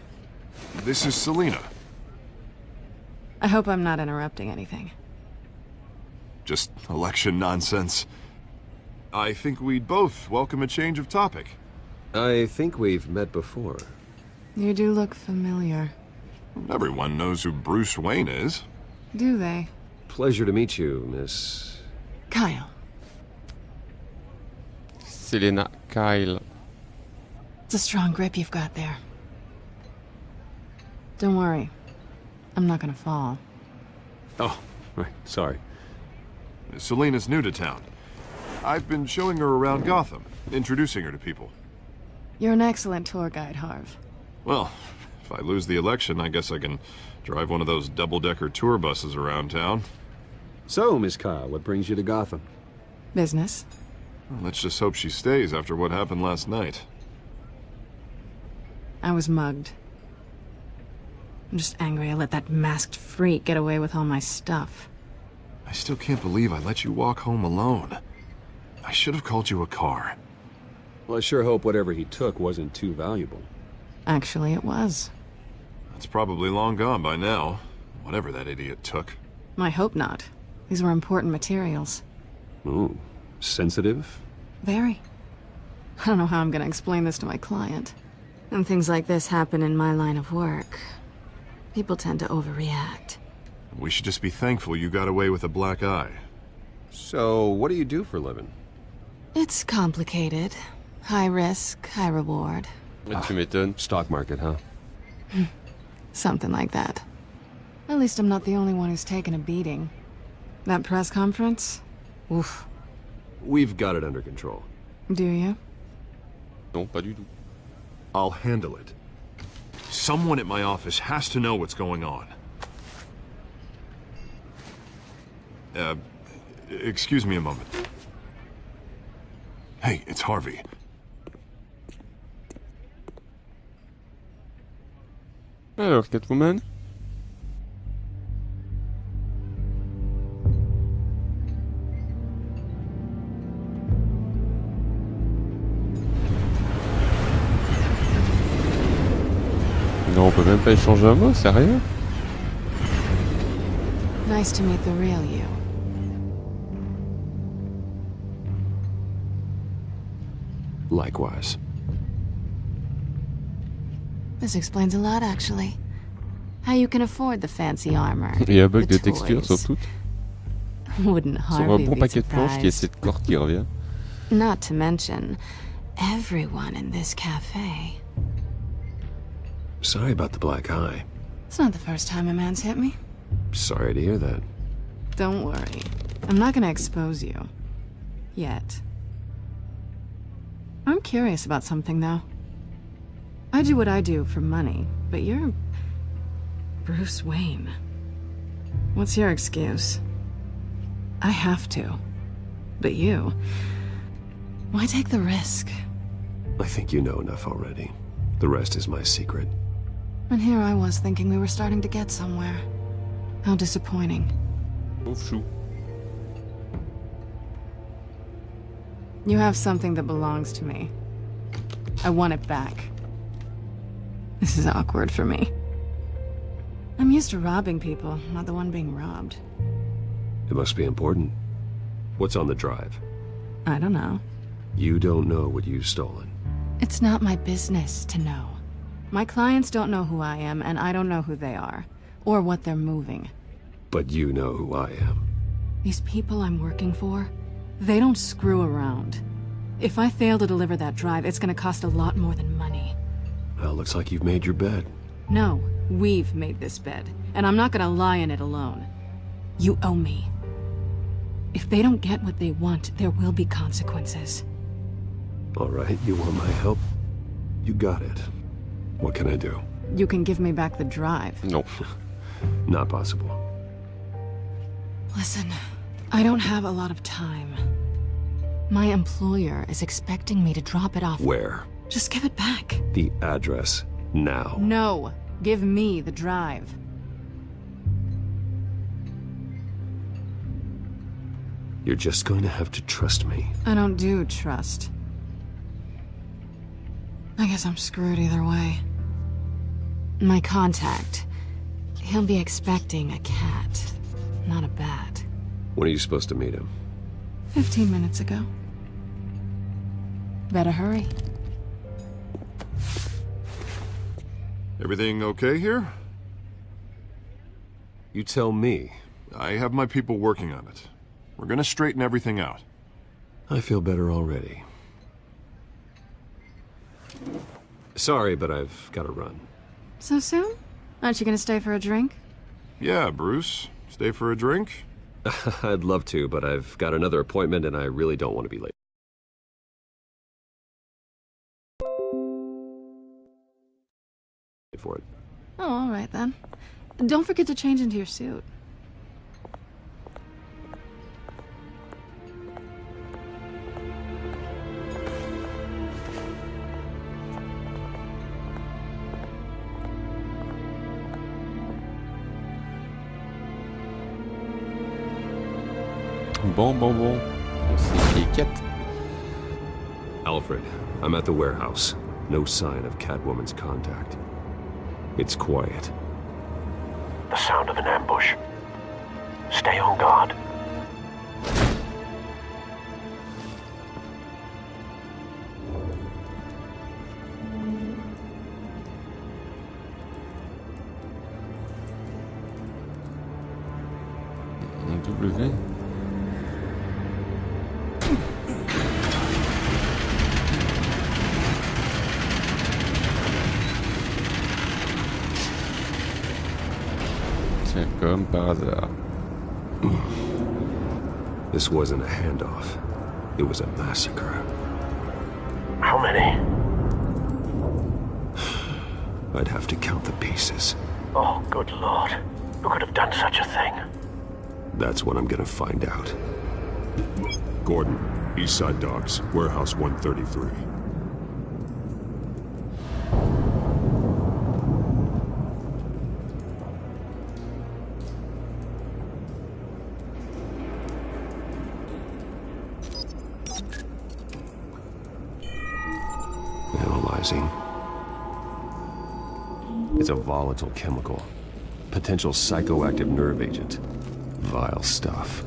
This is Selina. I hope I'm not interrupting anything. Just election nonsense. I think we'd both welcome a change of topic. I think we've met before. You do look familiar. Everyone knows who Bruce Wayne is. Do they? Pleasure to meet you, Miss... Kyle. Selena Kyle. It's a strong grip you've got there. Don't worry. I'm not gonna fall. Oh, right, sorry. Selena's new to town. I've been showing her around Gotham, introducing her to people. You're an excellent tour guide, Harv. Well, if I lose the election, I guess I can drive one of those double-decker tour buses around town. So, Miss Kyle, what brings you to Gotham? Business. Well, let's just hope she stays after what happened last night. I was mugged. I'm just angry I let that masked freak get away with all my stuff. I still can't believe I let you walk home alone. I should have called you a car. Well, I sure hope whatever he took wasn't too valuable. Actually, it was. It's probably long gone by now, whatever that idiot took. I hope not. These were important materials. Ooh, sensitive? Very. I don't know how I'm gonna explain this to my client. When things like this happen in my line of work, people tend to overreact. We should just be thankful you got away with a black eye. So, what do you do for a living? It's complicated. High risk, high reward. Tu m'étonnes. Stock market, huh? Something like that. At least I'm not the only one who's taken a beating. That press conference? Oof. We've got it under control. Do you? Non, pas du tout. I'll handle it. Someone at my office has to know what's going on. Excuse me a moment. Hey, it's Harvey. Alors, Catwoman? Non, on peut même pas échanger un mot, sérieux? Nice to meet the real you. Likewise. This explains a lot, actually. How you can afford the fancy armor. Il y a un bug the de texture sur toutes. Wouldn't Sur un Harvey bon be paquet de planches, il y a surprised? cette corde qui revient. Not to mention, everyone in this cafe. Sorry about the black eye. It's not the first time a man's hit me. Sorry to hear that. Don't worry. I'm not gonna expose you. Yet. I'm curious about something, though. I do what I do for money, but you're Bruce Wayne. What's your excuse? I have to. But you... why take the risk? I think you know enough already. The rest is my secret. And here I was thinking we were starting to get somewhere. How disappointing. Ouf chou. You have something that belongs to me. I want it back. This is awkward for me. I'm used to robbing people, not the one being robbed. It must be important. What's on the drive? I don't know. You don't know what you've stolen. It's not my business to know. My clients don't know who I am, and I don't know who they are, or what they're moving. But you know who I am. These people I'm working for, they don't screw around. If I fail to deliver that drive, it's gonna cost a lot more than money. Well, looks like you've made your bed. No, we've made this bed, and I'm not gonna lie in it alone. You owe me. If they don't get what they want, there will be consequences. All right, you want my help? You got it. What can I do? You can give me back the drive. No. Not possible. Listen, I don't have a lot of time. My employer is expecting me to drop it off. Where? Just give it back. The address, now. No, give me the drive. You're just going to have to trust me. I don't do trust. I guess I'm screwed either way. My contact, he'll be expecting a cat, not a bat. When are you supposed to meet him? 15 minutes ago. Better hurry. Everything okay here? You tell me. I have my people working on it. We're gonna straighten everything out. I feel better already. Sorry, but I've got to run. So soon? Aren't you gonna stay for a drink? Yeah, Bruce. Stay for a drink? I'd love to, but I've got another appointment and I really don't want to be late. For it. Oh, all right then. Don't forget to change into your suit. Bon. On sait qu'il y a 4. Alfred, I'm at the warehouse. No sign of Catwoman's contact. It's quiet. The sound of an ambush. Stay on guard. W. C'est comme par hasard. This wasn't a handoff. It was a massacre. How many? I'd have to count the pieces. Oh, good lord. Who could have done such a thing? That's what I'm gonna find out. Gordon, East Side Docks, Warehouse 133. Analyzing. It's a volatile chemical. Potential psychoactive nerve agent. Vile stuff.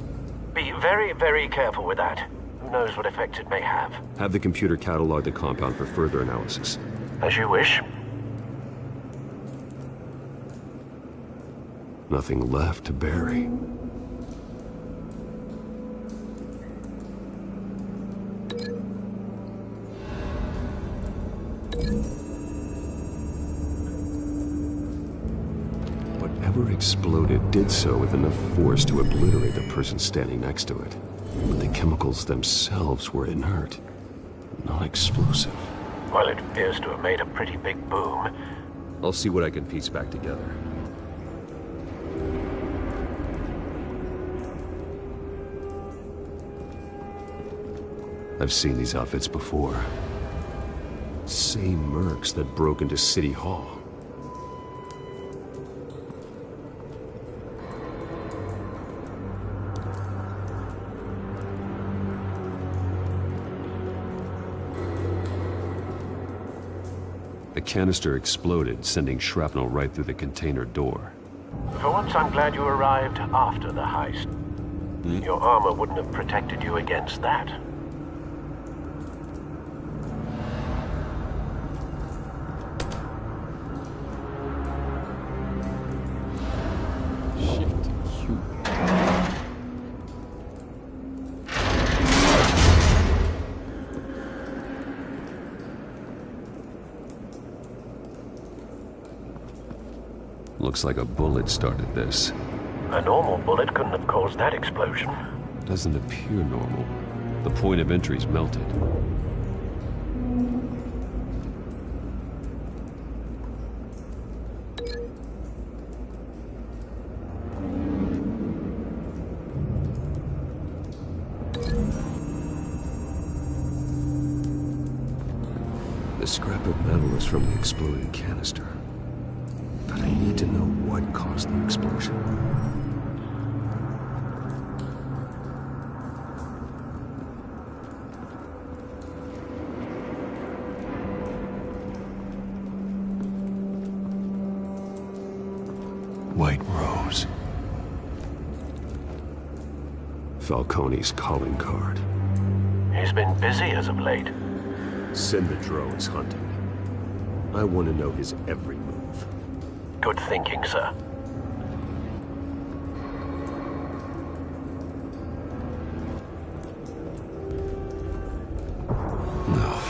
Be very, very careful with that. Who knows what effect it may have. Have the computer catalog the compound for further analysis. As you wish. Nothing left to bury. Whatever exploded did so with enough force to obliterate the person standing next to it. But the chemicals themselves were inert, not explosive. Well, it appears to have made a pretty big boom. I'll see what I can piece back together. I've seen these outfits before. Same mercs that broke into City Hall. The canister exploded, sending shrapnel right through the container door. For once, I'm glad you arrived after the heist. Your armor wouldn't have protected you against that. Looks like a bullet started this. A normal bullet couldn't have caused that explosion. Doesn't appear normal. The point of entry's melted. The scrap of metal is from the exploded canister. But I need to know what caused the explosion. White Rose. Falcone's calling card. He's been busy as of late. Send the drones hunting. I want to know his every move. Good thinking, sir. No.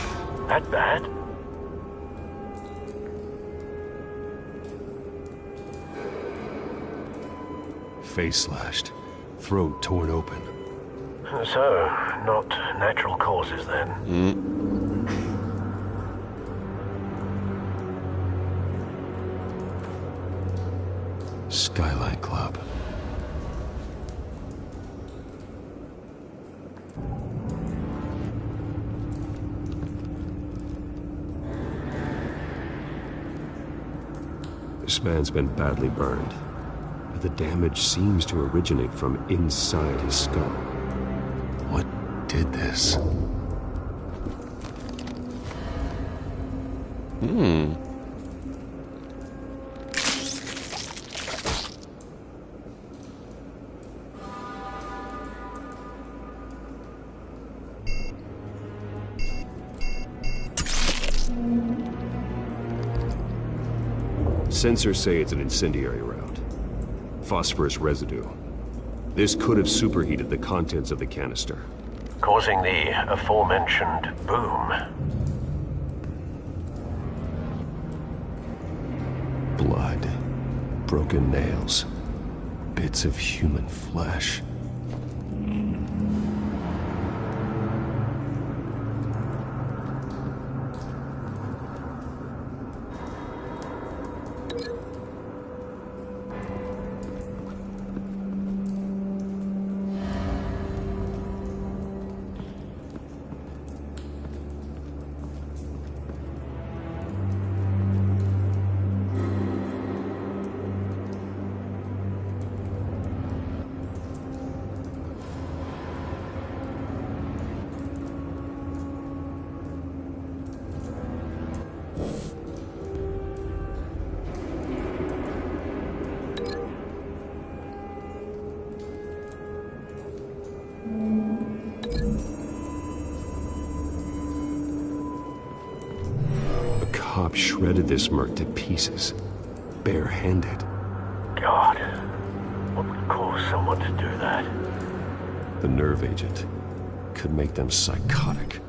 That bad? Face slashed. Throat torn open. So, not natural causes then. Skyline Club. This man's been badly burned, but the damage seems to originate from inside his skull. What did this? Sensors say it's an incendiary round. Phosphorus residue. This could have superheated the contents of the canister, causing the aforementioned boom. Blood, broken nails, bits of human flesh. Cop shredded this merc to pieces, barehanded. God, what would cause someone to do that? The nerve agent could make them psychotic.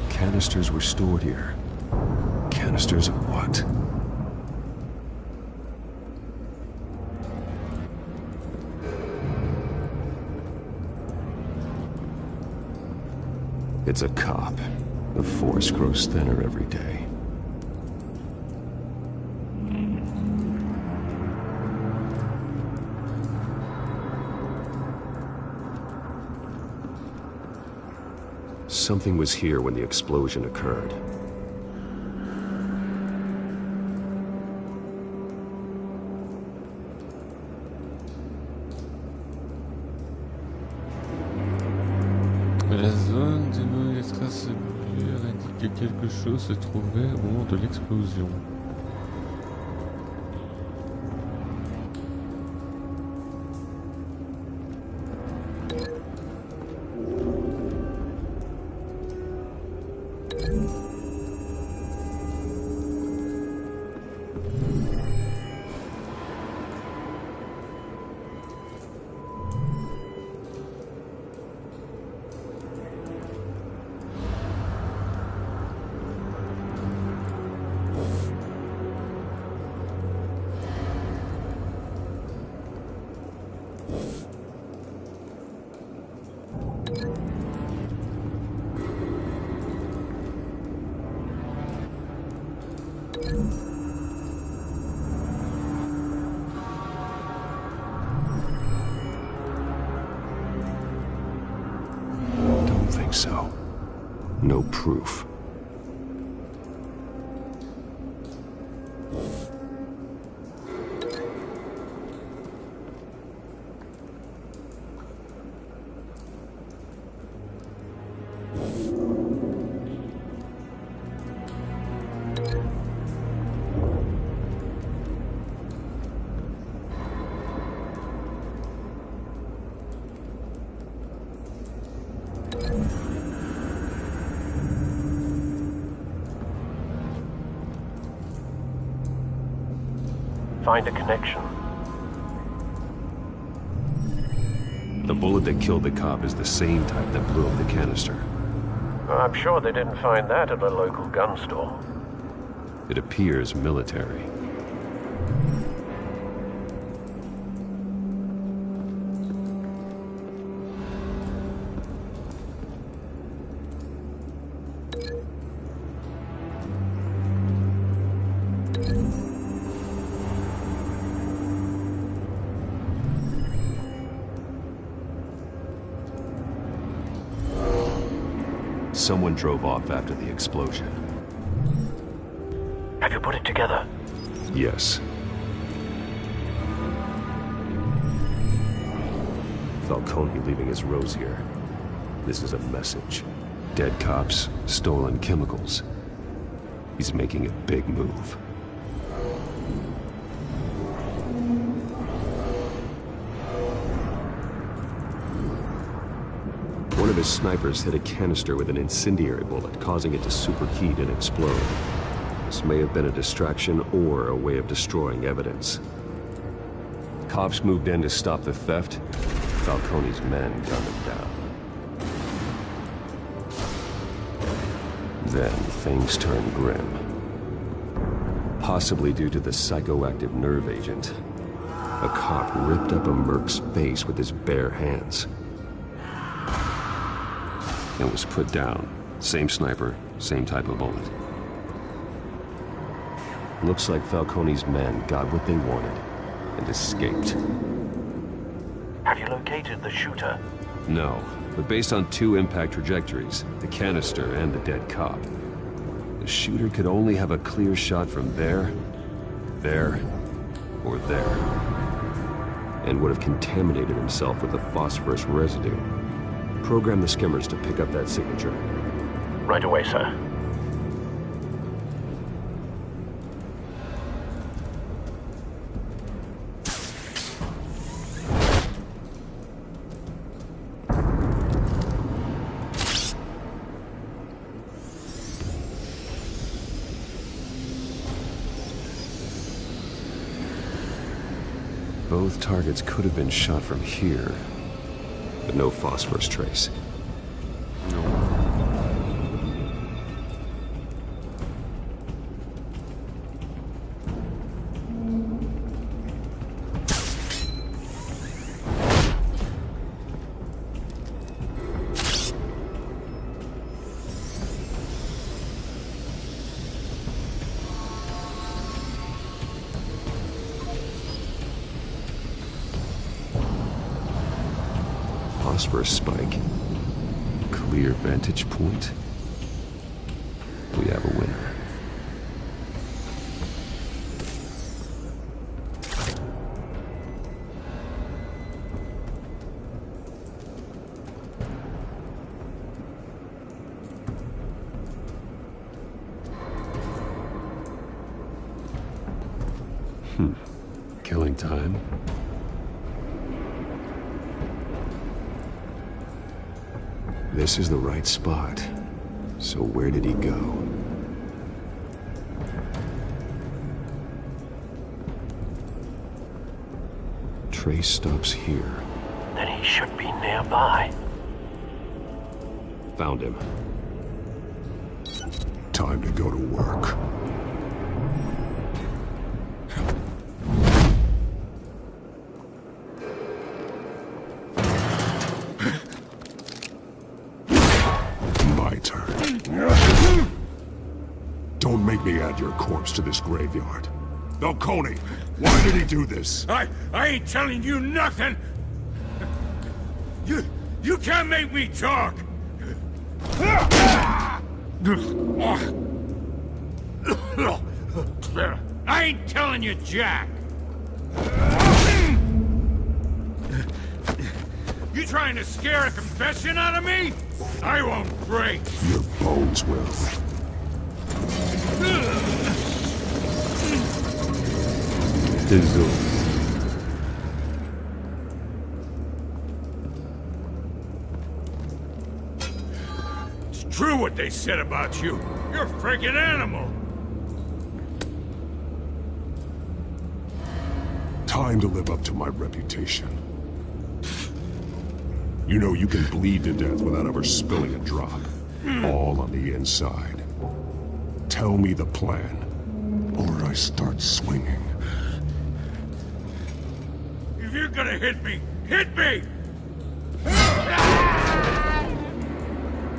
Canisters were stored here. Canisters of what? It's a cop. The force grows thinner every day. Something was here when the explosion occurred. La zone de extracellullaire indique que quelque chose se trouvait au moment de l'explosion. Don't think so. No proof. Find a connection. The bullet that killed the cop is the same type that blew up the canister. I'm sure they didn't find that at a local gun store. It appears military. someone drove off after the explosion. Have you put it together? Yes. Falcone leaving his rose here. This is a message. Dead cops, stolen chemicals. He's making a big move. One of his snipers hit a canister with an incendiary bullet, causing it to superheat and explode. This may have been a distraction or a way of destroying evidence. Cops moved in to stop the theft. Falcone's men gunned him down. Then things turned grim. Possibly due to the psychoactive nerve agent. A cop ripped up a merc's face with his bare hands. And was put down. Same sniper, same type of bullet. Looks like Falcone's men got what they wanted and escaped. Have you located the shooter? No, but based on 2 impact trajectories, the canister and the dead cop, the shooter could only have a clear shot from there, or there, and would have contaminated himself with the phosphorus residue. Program the skimmers to pick up that signature. Right away, sir. Both targets could have been shot from here, but no phosphorus trace. Phosphorus spike. Clear vantage point. We have a winner. Killing time. This is the right spot. So where did he go? Trace stops here. Then he should be nearby. Found him. Time to go to work. Don't make me add your corpse to this graveyard. Falcone, why did he do this? I ain't telling you nothing! You can't make me talk! I ain't telling you jack! You trying to scare a confession out of me? I won't break! Your bones will. It's true what they said about you. You're a freaking animal. Time to live up to my reputation. You know you can bleed to death without ever spilling a drop. All on the inside. Tell me the plan, or I start swinging. If you're gonna hit me, hit me!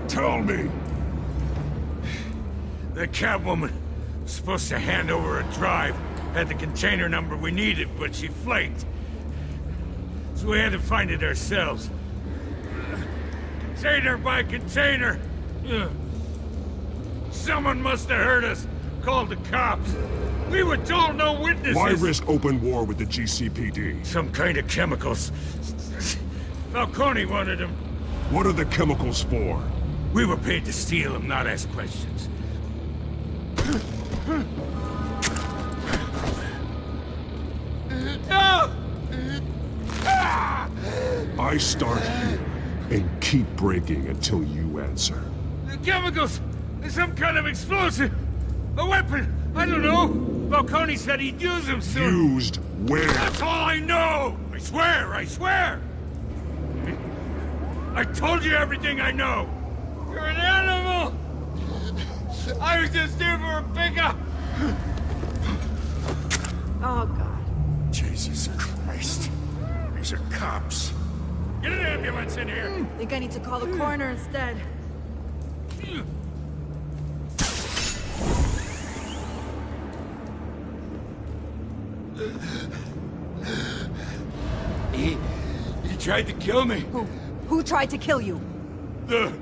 Tell me! The Catwoman was supposed to hand over a drive. Had the container number we needed, but she flaked. So we had to find it ourselves. Container by container. Someone must have heard us. Called the cops. We were told no witnesses. Why risk open war with the GCPD? Some kind of chemicals. Falcone wanted them. What are the chemicals for? We were paid to steal them, not ask questions. No! I start here and keep breaking until you answer. The chemicals! Some kind of explosive! A weapon! I don't know! Falcone said he'd use them soon! Used where? That's all I know! I swear! I swear! I told you everything I know! You're an animal! I was just here for a pickup! Oh, God. Jesus Christ. These are cops. Get an ambulance in here! Think I need to call the coroner instead. He tried to kill me. Who tried to kill you? The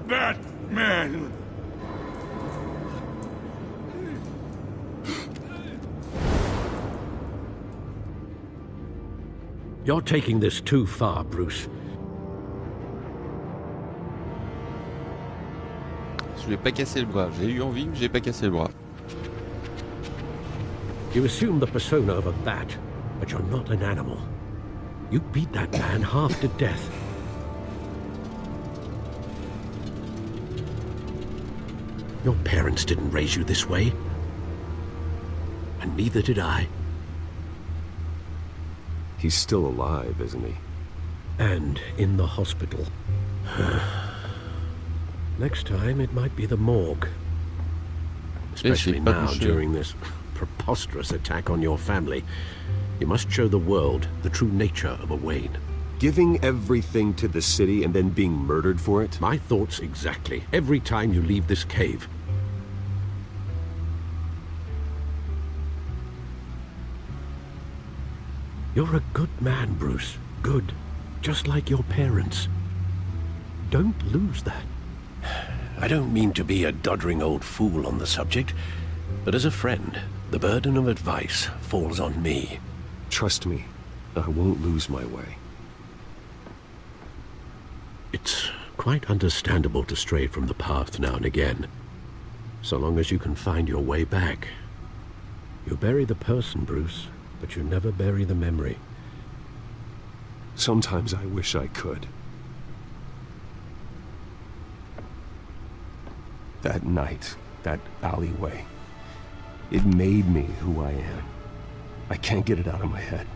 Batman. You're taking this too far, Bruce. Je lui ai pas cassé le bras. J'ai eu envie, mais j'ai pas cassé le bras. You assume the persona of a bat, but you're not an animal. You beat that man half to death. Your parents didn't raise you this way. And neither did I. He's still alive, isn't he? And in the hospital. Next time, it might be the morgue. Especially now, during this preposterous attack on your family. You must show the world the true nature of a Wayne. Giving everything to the city and then being murdered for it? My thoughts exactly. Every time you leave this cave. You're a good man, Bruce. Good. Just like your parents. Don't lose that. I don't mean to be a doddering old fool on the subject, but as a friend, the burden of advice falls on me. Trust me, I won't lose my way. It's quite understandable to stray from the path now and again, so long as you can find your way back. You bury the person, Bruce, but you never bury the memory. Sometimes I wish I could. That night, that alleyway, it made me who I am. I can't get it out of my head.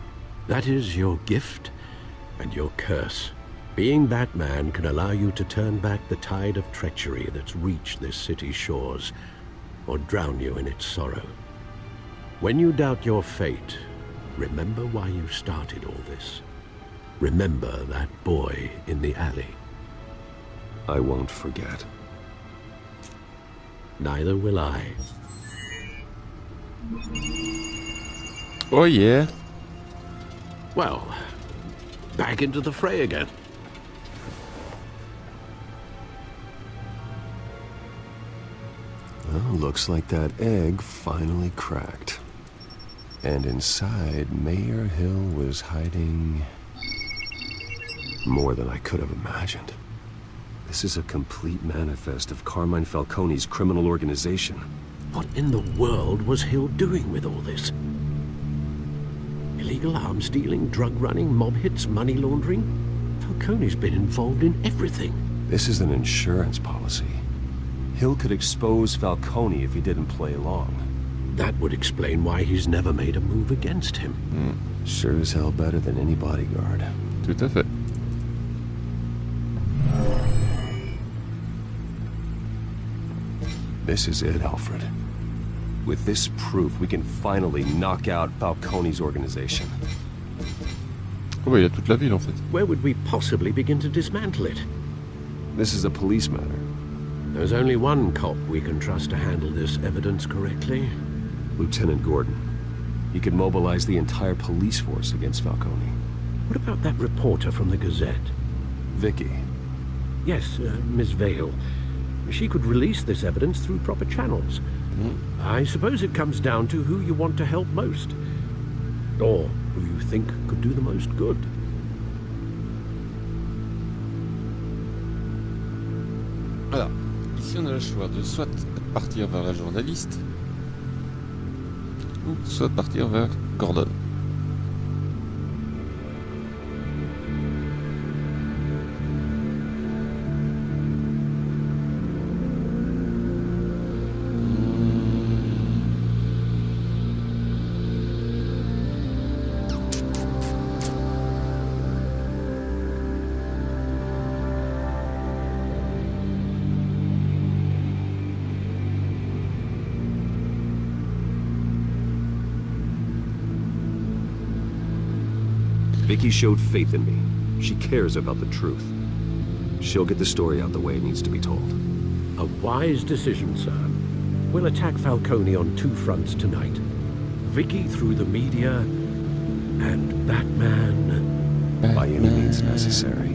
That is your gift and your curse. Being Batman can allow you to turn back the tide of treachery that's reached this city's shores, or drown you in its sorrow. When you doubt your fate, remember why you started all this. Remember that boy in the alley. I won't forget. Neither will I. Oh yeah. Well, back into the fray again. Well, looks like that egg finally cracked. And inside, Mayor Hill was hiding more than I could have imagined. This is a complete manifest of Carmine Falcone's criminal organization. What in the world was Hill doing with all this? Illegal arms dealing, drug running, mob hits, money laundering? Falcone's been involved in everything. This is an insurance policy. Hill could expose Falcone if he didn't play along. That would explain why he's never made a move against him. Sure as hell better than any bodyguard. Tout à fait. This is it, Alfred. With this proof, we can finally knock out Falcone's organization. Oh, il y a toute la ville, en fait. Where would we possibly begin to dismantle it? This is a police matter. There's only one cop we can trust to handle this evidence correctly. Lieutenant Gordon. He could mobilize the entire police force against Falcone. What about that reporter from the Gazette? Vicky. Yes, Miss Vale. She could release this evidence through proper channels. I suppose it comes down to who you want to help most. Or who you think could do the most good. Alors, ici on a le choix de soit partir vers la journaliste, ou soit partir vers Gordon. Vicky showed faith in me. She cares about the truth. She'll get the story out the way it needs to be told. A wise decision, sir. We'll attack Falcone on two fronts tonight. Vicky through the media, and Batman... By any means necessary.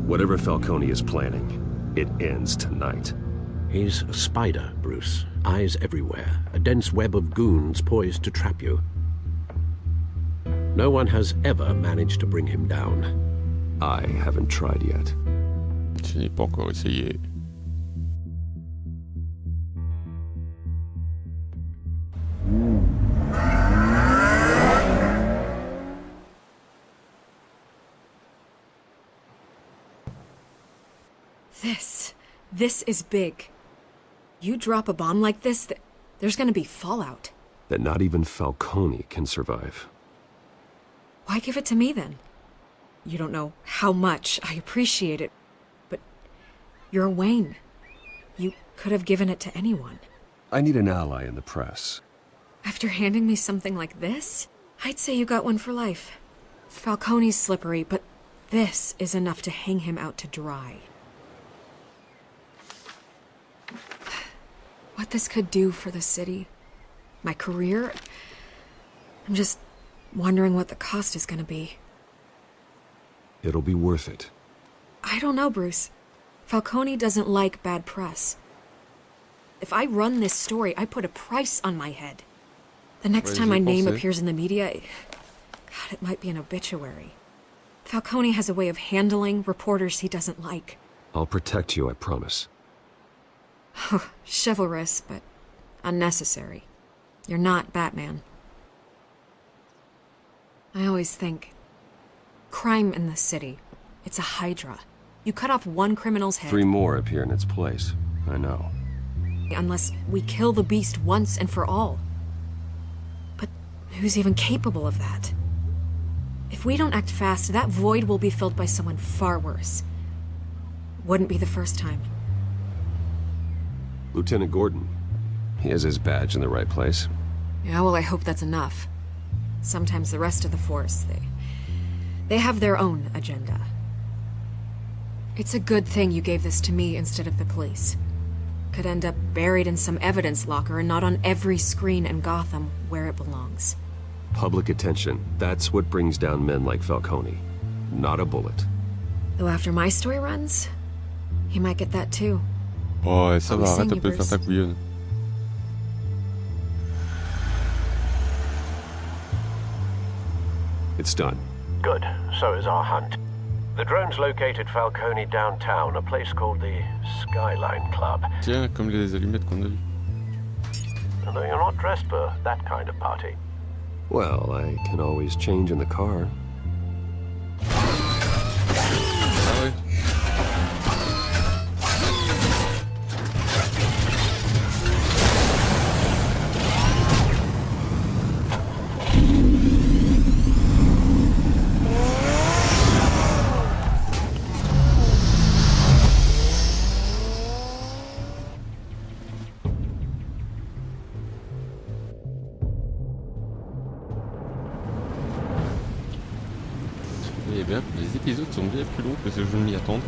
Whatever Falcone is planning, it ends tonight. He's a spider, Bruce. Eyes everywhere. A dense web of goons poised to trap you. No one has ever managed to bring him down. I haven't tried yet. Je n'ai pas encore essayé. This is big. You drop a bomb like this, there's gonna be fallout. That not even Falcone can survive. Why give it to me, then? You don't know how much I appreciate it, but you're Wayne. You could have given it to anyone. I need an ally in the press. After handing me something like this, I'd say you got one for life. Falcone's slippery, but this is enough to hang him out to dry. What this could do for the city, my career, I'm just wondering what the cost is gonna be. It'll be worth it. I don't know, Bruce. Falcone doesn't like bad press. If I run this story, I put a price on my head. The next time my name appears in the media, God, it might be an obituary. Falcone has a way of handling reporters he doesn't like. I'll protect you, I promise. Chivalrous, but unnecessary. You're not Batman. I always think, crime in the city, it's a hydra. You cut off one criminal's head... 3 more appear in its place. I know. Unless we kill the beast once and for all. But who's even capable of that? If we don't act fast, that void will be filled by someone far worse. Wouldn't be the first time. Lieutenant Gordon. He has his badge in the right place. Yeah, well, I hope that's enough. Sometimes the rest of the force, they have their own agenda. It's a good thing you gave this to me instead of the police. Could end up buried in some evidence locker and not on every screen in Gotham where it belongs. Public attention. That's what brings down men like Falcone. Not a bullet. Though after my story runs, he might get that too. Oh, ça va, arrête un peu de faire ta couillonne. It's done. Good. So is our hunt. The drones located Falcone downtown, a place called the Skyline Club. Tiens, comme les allumettes qu'on a vues. Although you're not dressed for that kind of party. Well, I can always change in the car. Ah ouais. Eh bien, les épisodes sont bien plus longs que ce que je ne m'y attendre.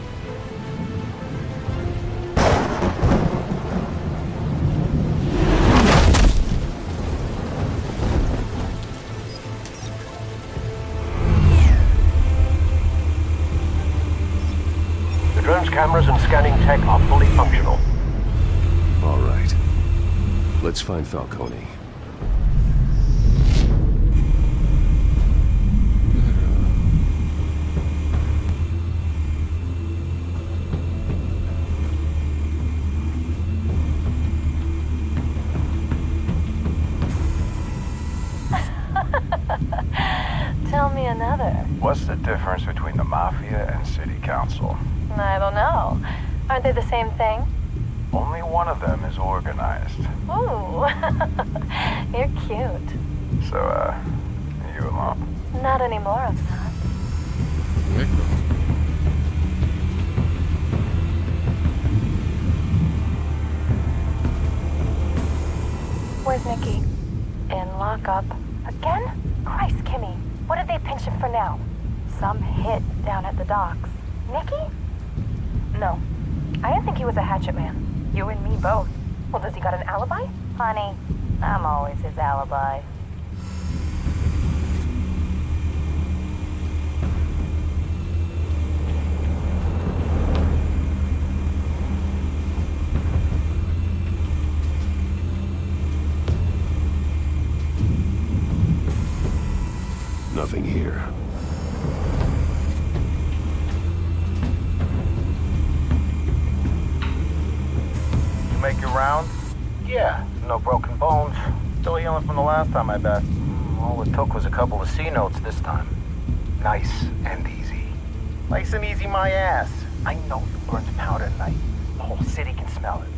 The drones cameras and scanning tech are fully functional. All right. Let's find Falcone. Tell me another. What's the difference between the Mafia and City Council? I don't know. Aren't they the same thing? Only one of them is organized. Ooh. You're cute. So, are you a mom? Not anymore, I'm not. Where's Nikki? In lockup. Again? Christ, Kimmy. What did they pinch him for now? Some hit down at the docks. Nikki? No. I didn't think he was a hatchet man. You and me both. Well, does he got an alibi? Honey, I'm always his alibi. Nothing here. You make your round? Yeah, no broken bones. Still healing from the last time, I bet. All it took was a couple of C notes this time. Nice and easy. Nice and easy my ass. I know you burned powder at night. The whole city can smell it.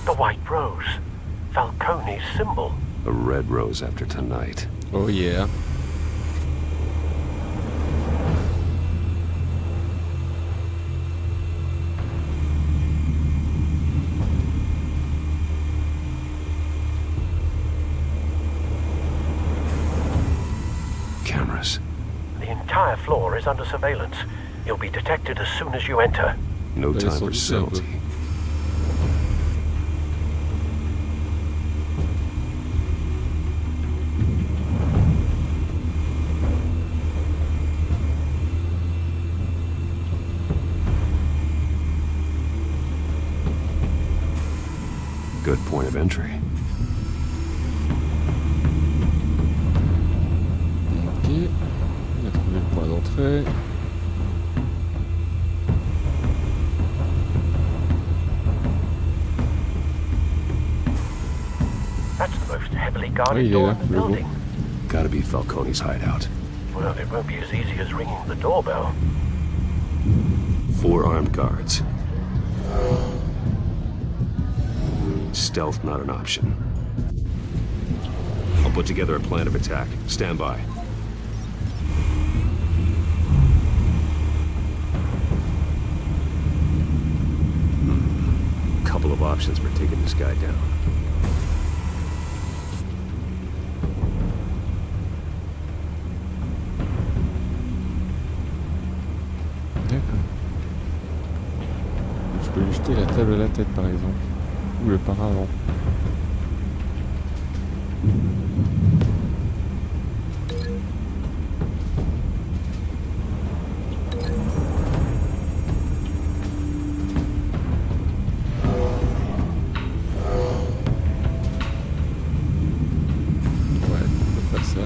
The white rose. Falcone's symbol. A red rose after tonight. Oh yeah. Cameras. The entire floor is under surveillance. You'll be detected as soon as you enter. No time for subtlety. Good point of entry. Ok. On a trouvé le point d'entrée. That's the most heavily guarded Oui, door in the le gros. building. Gotta be Falcone's hideout. Well, it won't be as easy as ringing the doorbell. 4 armed guards. Stealth not an option. I'll put together a plan of attack. Stand by. Couple of options for taking this guy down. D'accord. Je peux lui jeter la table à la tête par exemple. Ou le paravent. Ouais, on peut faire ça, ouais.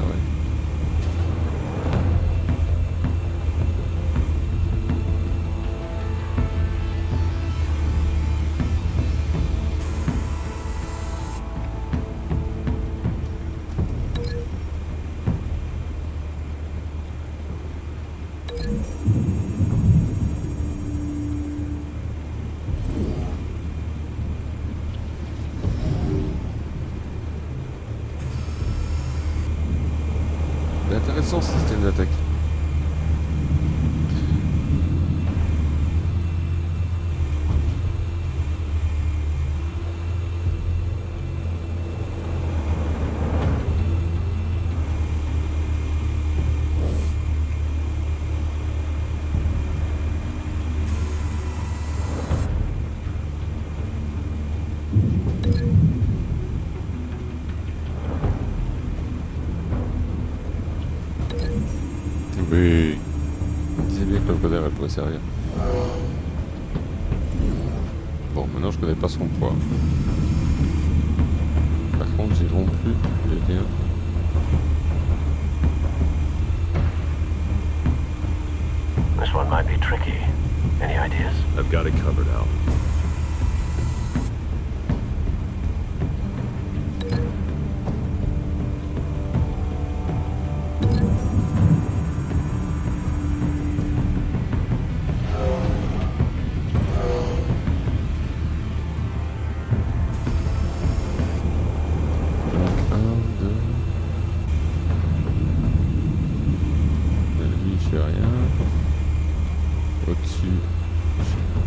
va servir. Bon, maintenant je connais pas son poids. Par contre, j'ai rompu les liens. This one might be tricky. Any ideas? I've got it covered, Al.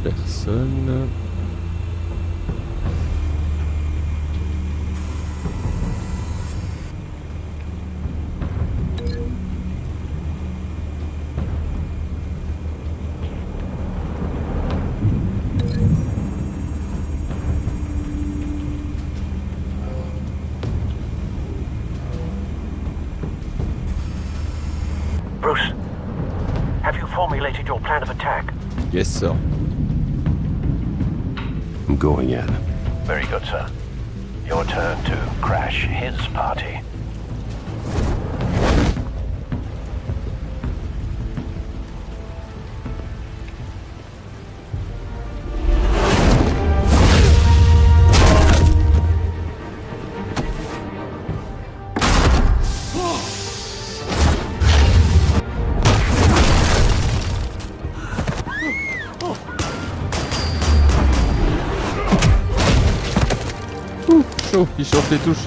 Personne. Bruce, have you formulated your plan of attack? Yes, sir. I'm going in. Very good, sir. Your turn to crash his party. Chaud, il chauffe les touches.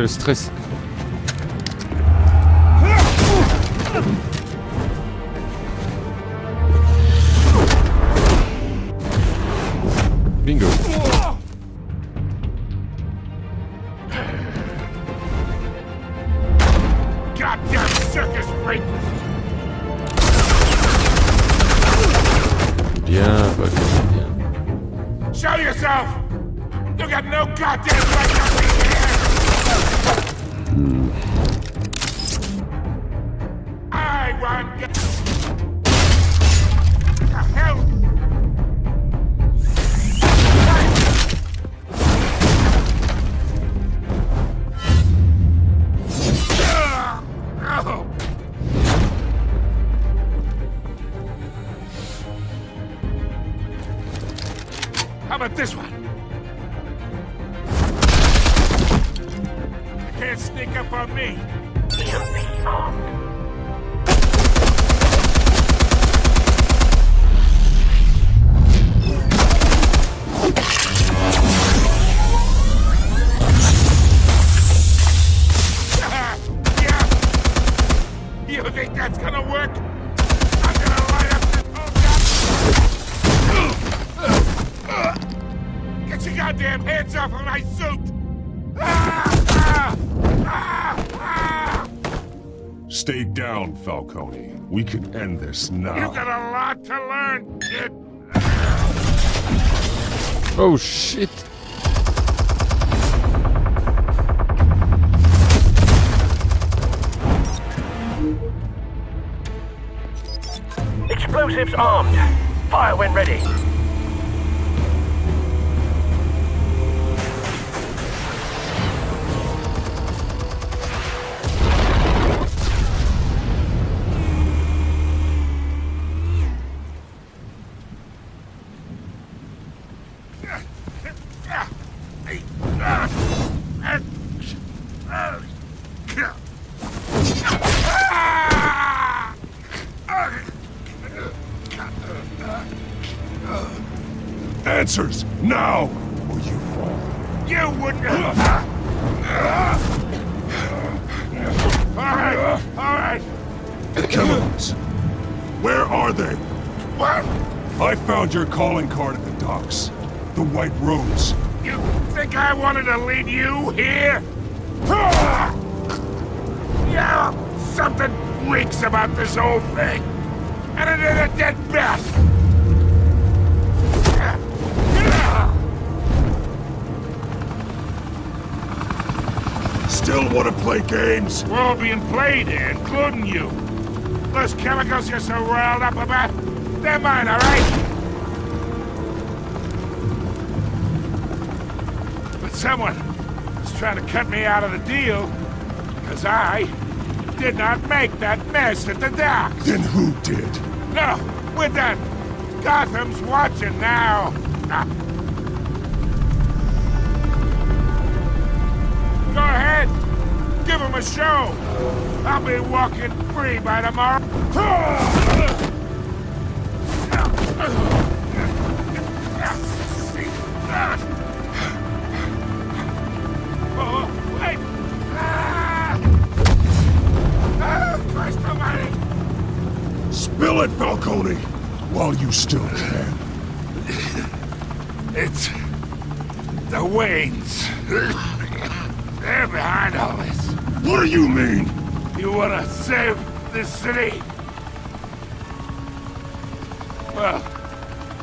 Le stress. Bingo. Goddamn circus freak! Bien, pas bien. Show yourself! You got no goddamn right to be here! I want the hell! How about this one? Can't sneak up on me. EMP armed. Yeah. You think that's gonna work? I'm gonna light up this whole goddamn. Get your goddamn hands off of my suit! Stay down, Falcone. We can end this now. You got a lot to learn, kid. Oh shit. Explosives armed. Fire when ready. Answers, now! Or you fall. You wouldn't. All right. Chemicals. are they? What? I found your calling card at the docks. The White Rose. You think I wanted to lead you here? Yeah, something reeks about this whole thing. And it is a dead bat. Still want to play games? We're all being played here, including you. Those chemicals you're so riled up about, they're mine, all right? But someone is trying to cut me out of the deal, because I did not make that mess at the docks. Then who did? No, we're done. Gotham's watching now. Go ahead. Give him a show. I'll be walking free by tomorrow. Oh, wait. Christ almighty. Spill it, Falcone, while you still can. It's the Waynes. They're behind all this. What do you mean? You want to save this city? Well,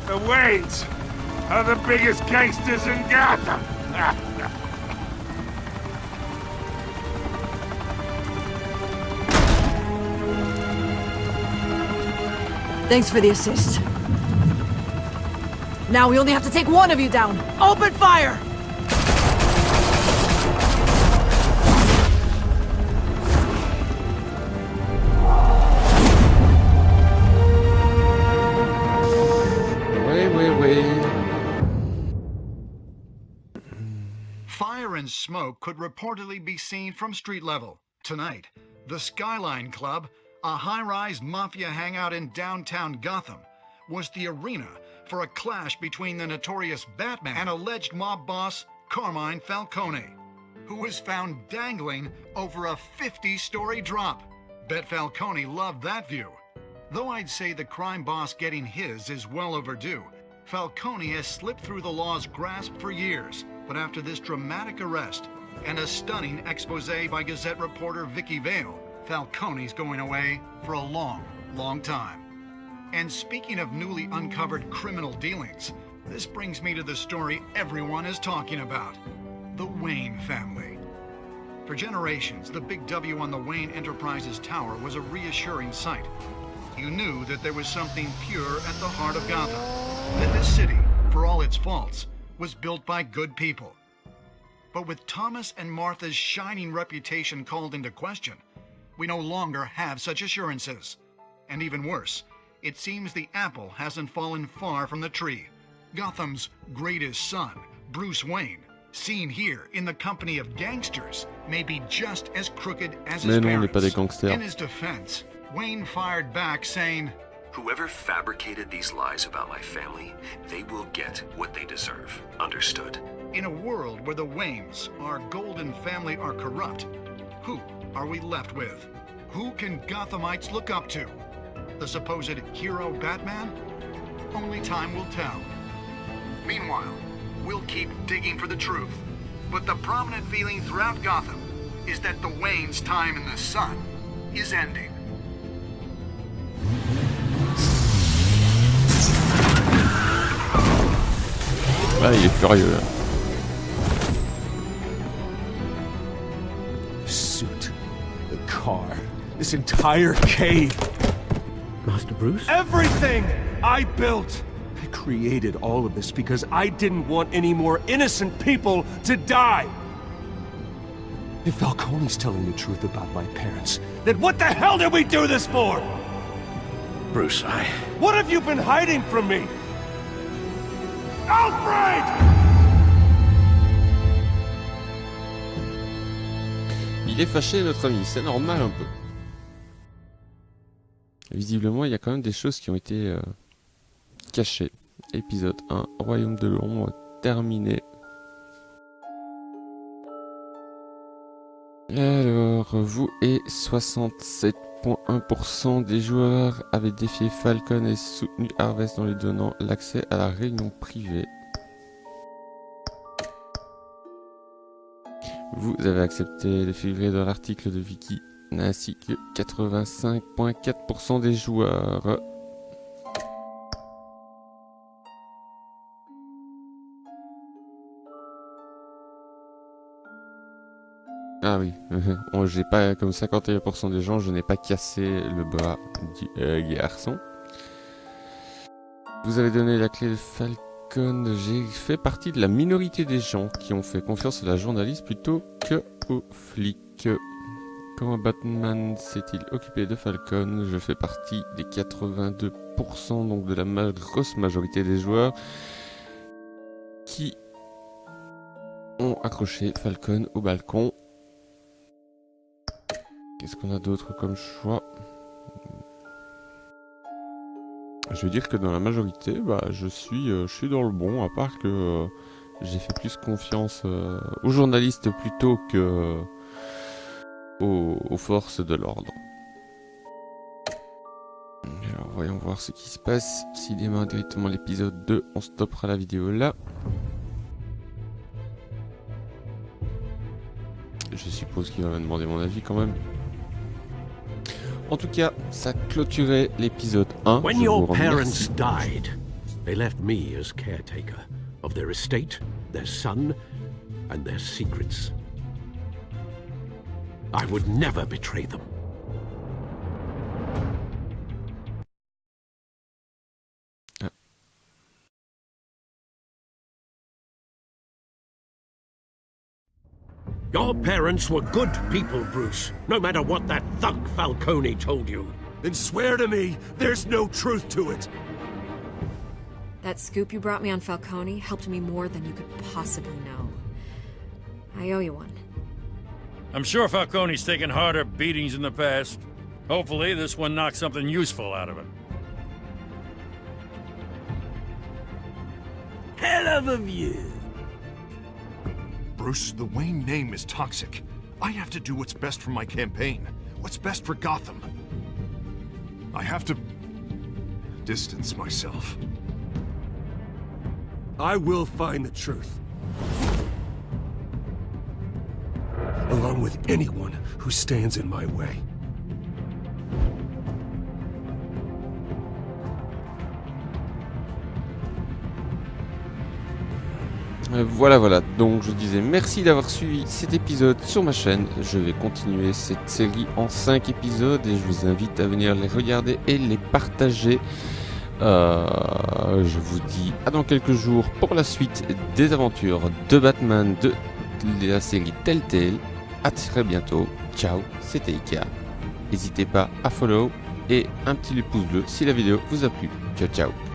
the Waynes are the biggest gangsters in Gotham. Thanks for the assist. Now we only have to take one of you down. Open fire! Fire and smoke could reportedly be seen from street level. Tonight, the Skyline Club, a high-rise mafia hangout in downtown Gotham, was the arena for a clash between the notorious Batman and alleged mob boss Carmine Falcone, who was found dangling over a 50-story drop. Bet Falcone loved that view. Though I'd say the crime boss getting his is well overdue, Falcone has slipped through the law's grasp for years. But after this dramatic arrest and a stunning expose by Gazette reporter Vicky Vale, Falcone's going away for a long, long time. And speaking of newly uncovered criminal dealings, this brings me to the story everyone is talking about: the Wayne family. For generations, the big W on the Wayne Enterprises Tower was a reassuring sight. You knew that there was something pure at the heart of Gotham, that this city, for all its faults, was built by good people. But with Thomas and Martha's shining reputation called into question, we no longer have such assurances. And even worse, it seems the apple hasn't fallen far from the tree. Gotham's greatest son, Bruce Wayne, seen here in the company of gangsters, may be just as crooked as his parents. In his defense, Wayne fired back saying, "Whoever fabricated these lies about my family, they will get what they deserve. Understood?" In a world where the Waynes, our golden family, are corrupt, who are we left with? Who can Gothamites look up to? The supposed hero Batman? Only time will tell. Meanwhile, we'll keep digging for the truth. But the prominent feeling throughout Gotham is that the Waynes' time in the sun is ending. Ah, il est furieux là. The suit, the car, this entire cave. Master Bruce? Everything I built! I created all of this because I didn't want any more innocent people to die! If Falcone's telling the truth about my parents, then what the hell did we do this for? Bruce, What have you been hiding from me? Alfred! Il est fâché, notre ami, c'est normal un peu. Visiblement, il y a quand même des choses qui ont été cachées. Épisode 1, Royaume de l'ombre, terminé. Alors, vous et 67 45,1% des joueurs avaient défié Falcon et soutenu Harvest en lui donnant l'accès à la réunion privée. Vous avez accepté de figurer dans l'article de Wiki, ainsi que 85,4% des joueurs. Ah oui, j'ai pas, comme 51% des gens, je n'ai pas cassé le bras du garçon. Vous avez donné la clé de Falcon. J'ai fait partie de la minorité des gens qui ont fait confiance à la journaliste plutôt que aux flics. Comment Batman s'est-il occupé de Falcon? Je fais partie des 82%, donc de la grosse majorité des joueurs qui ont accroché Falcon au balcon. Qu'est-ce qu'on a d'autre comme choix? Je veux dire que dans la majorité, je suis dans le bon, à part que j'ai fait plus confiance aux journalistes plutôt que aux forces de l'ordre. Alors voyons voir ce qui se passe. S'il démarre directement l'épisode 2, on stoppera la vidéo là. Je suppose qu'il va me demander mon avis quand même. En tout cas, ça clôturait l'épisode 1. When your parents died, they left me as caretaker of their estate, their son, and their secrets. I would never betray them. Your parents were good people, Bruce, no matter what that thug Falcone told you. Then swear to me there's no truth to it. That scoop you brought me on Falcone helped me more than you could possibly know. I owe you one. I'm sure Falcone's taken harder beatings in the past. Hopefully this one knocks something useful out of him. Hell of a view. Bruce, the Wayne name is toxic. I have to do what's best for my campaign. What's best for Gotham. I have to distance myself. I will find the truth. Along with anyone who stands in my way. Voilà, donc je disais merci d'avoir suivi cet épisode sur ma chaîne. Je vais continuer cette série en 5 épisodes et je vous invite à venir les regarder et les partager. Je vous dis à dans quelques jours pour la suite des aventures de Batman de la série Telltale. À très bientôt, ciao, c'était Ika. N'hésitez pas à follow et un petit pouce bleu si la vidéo vous a plu. Ciao ciao.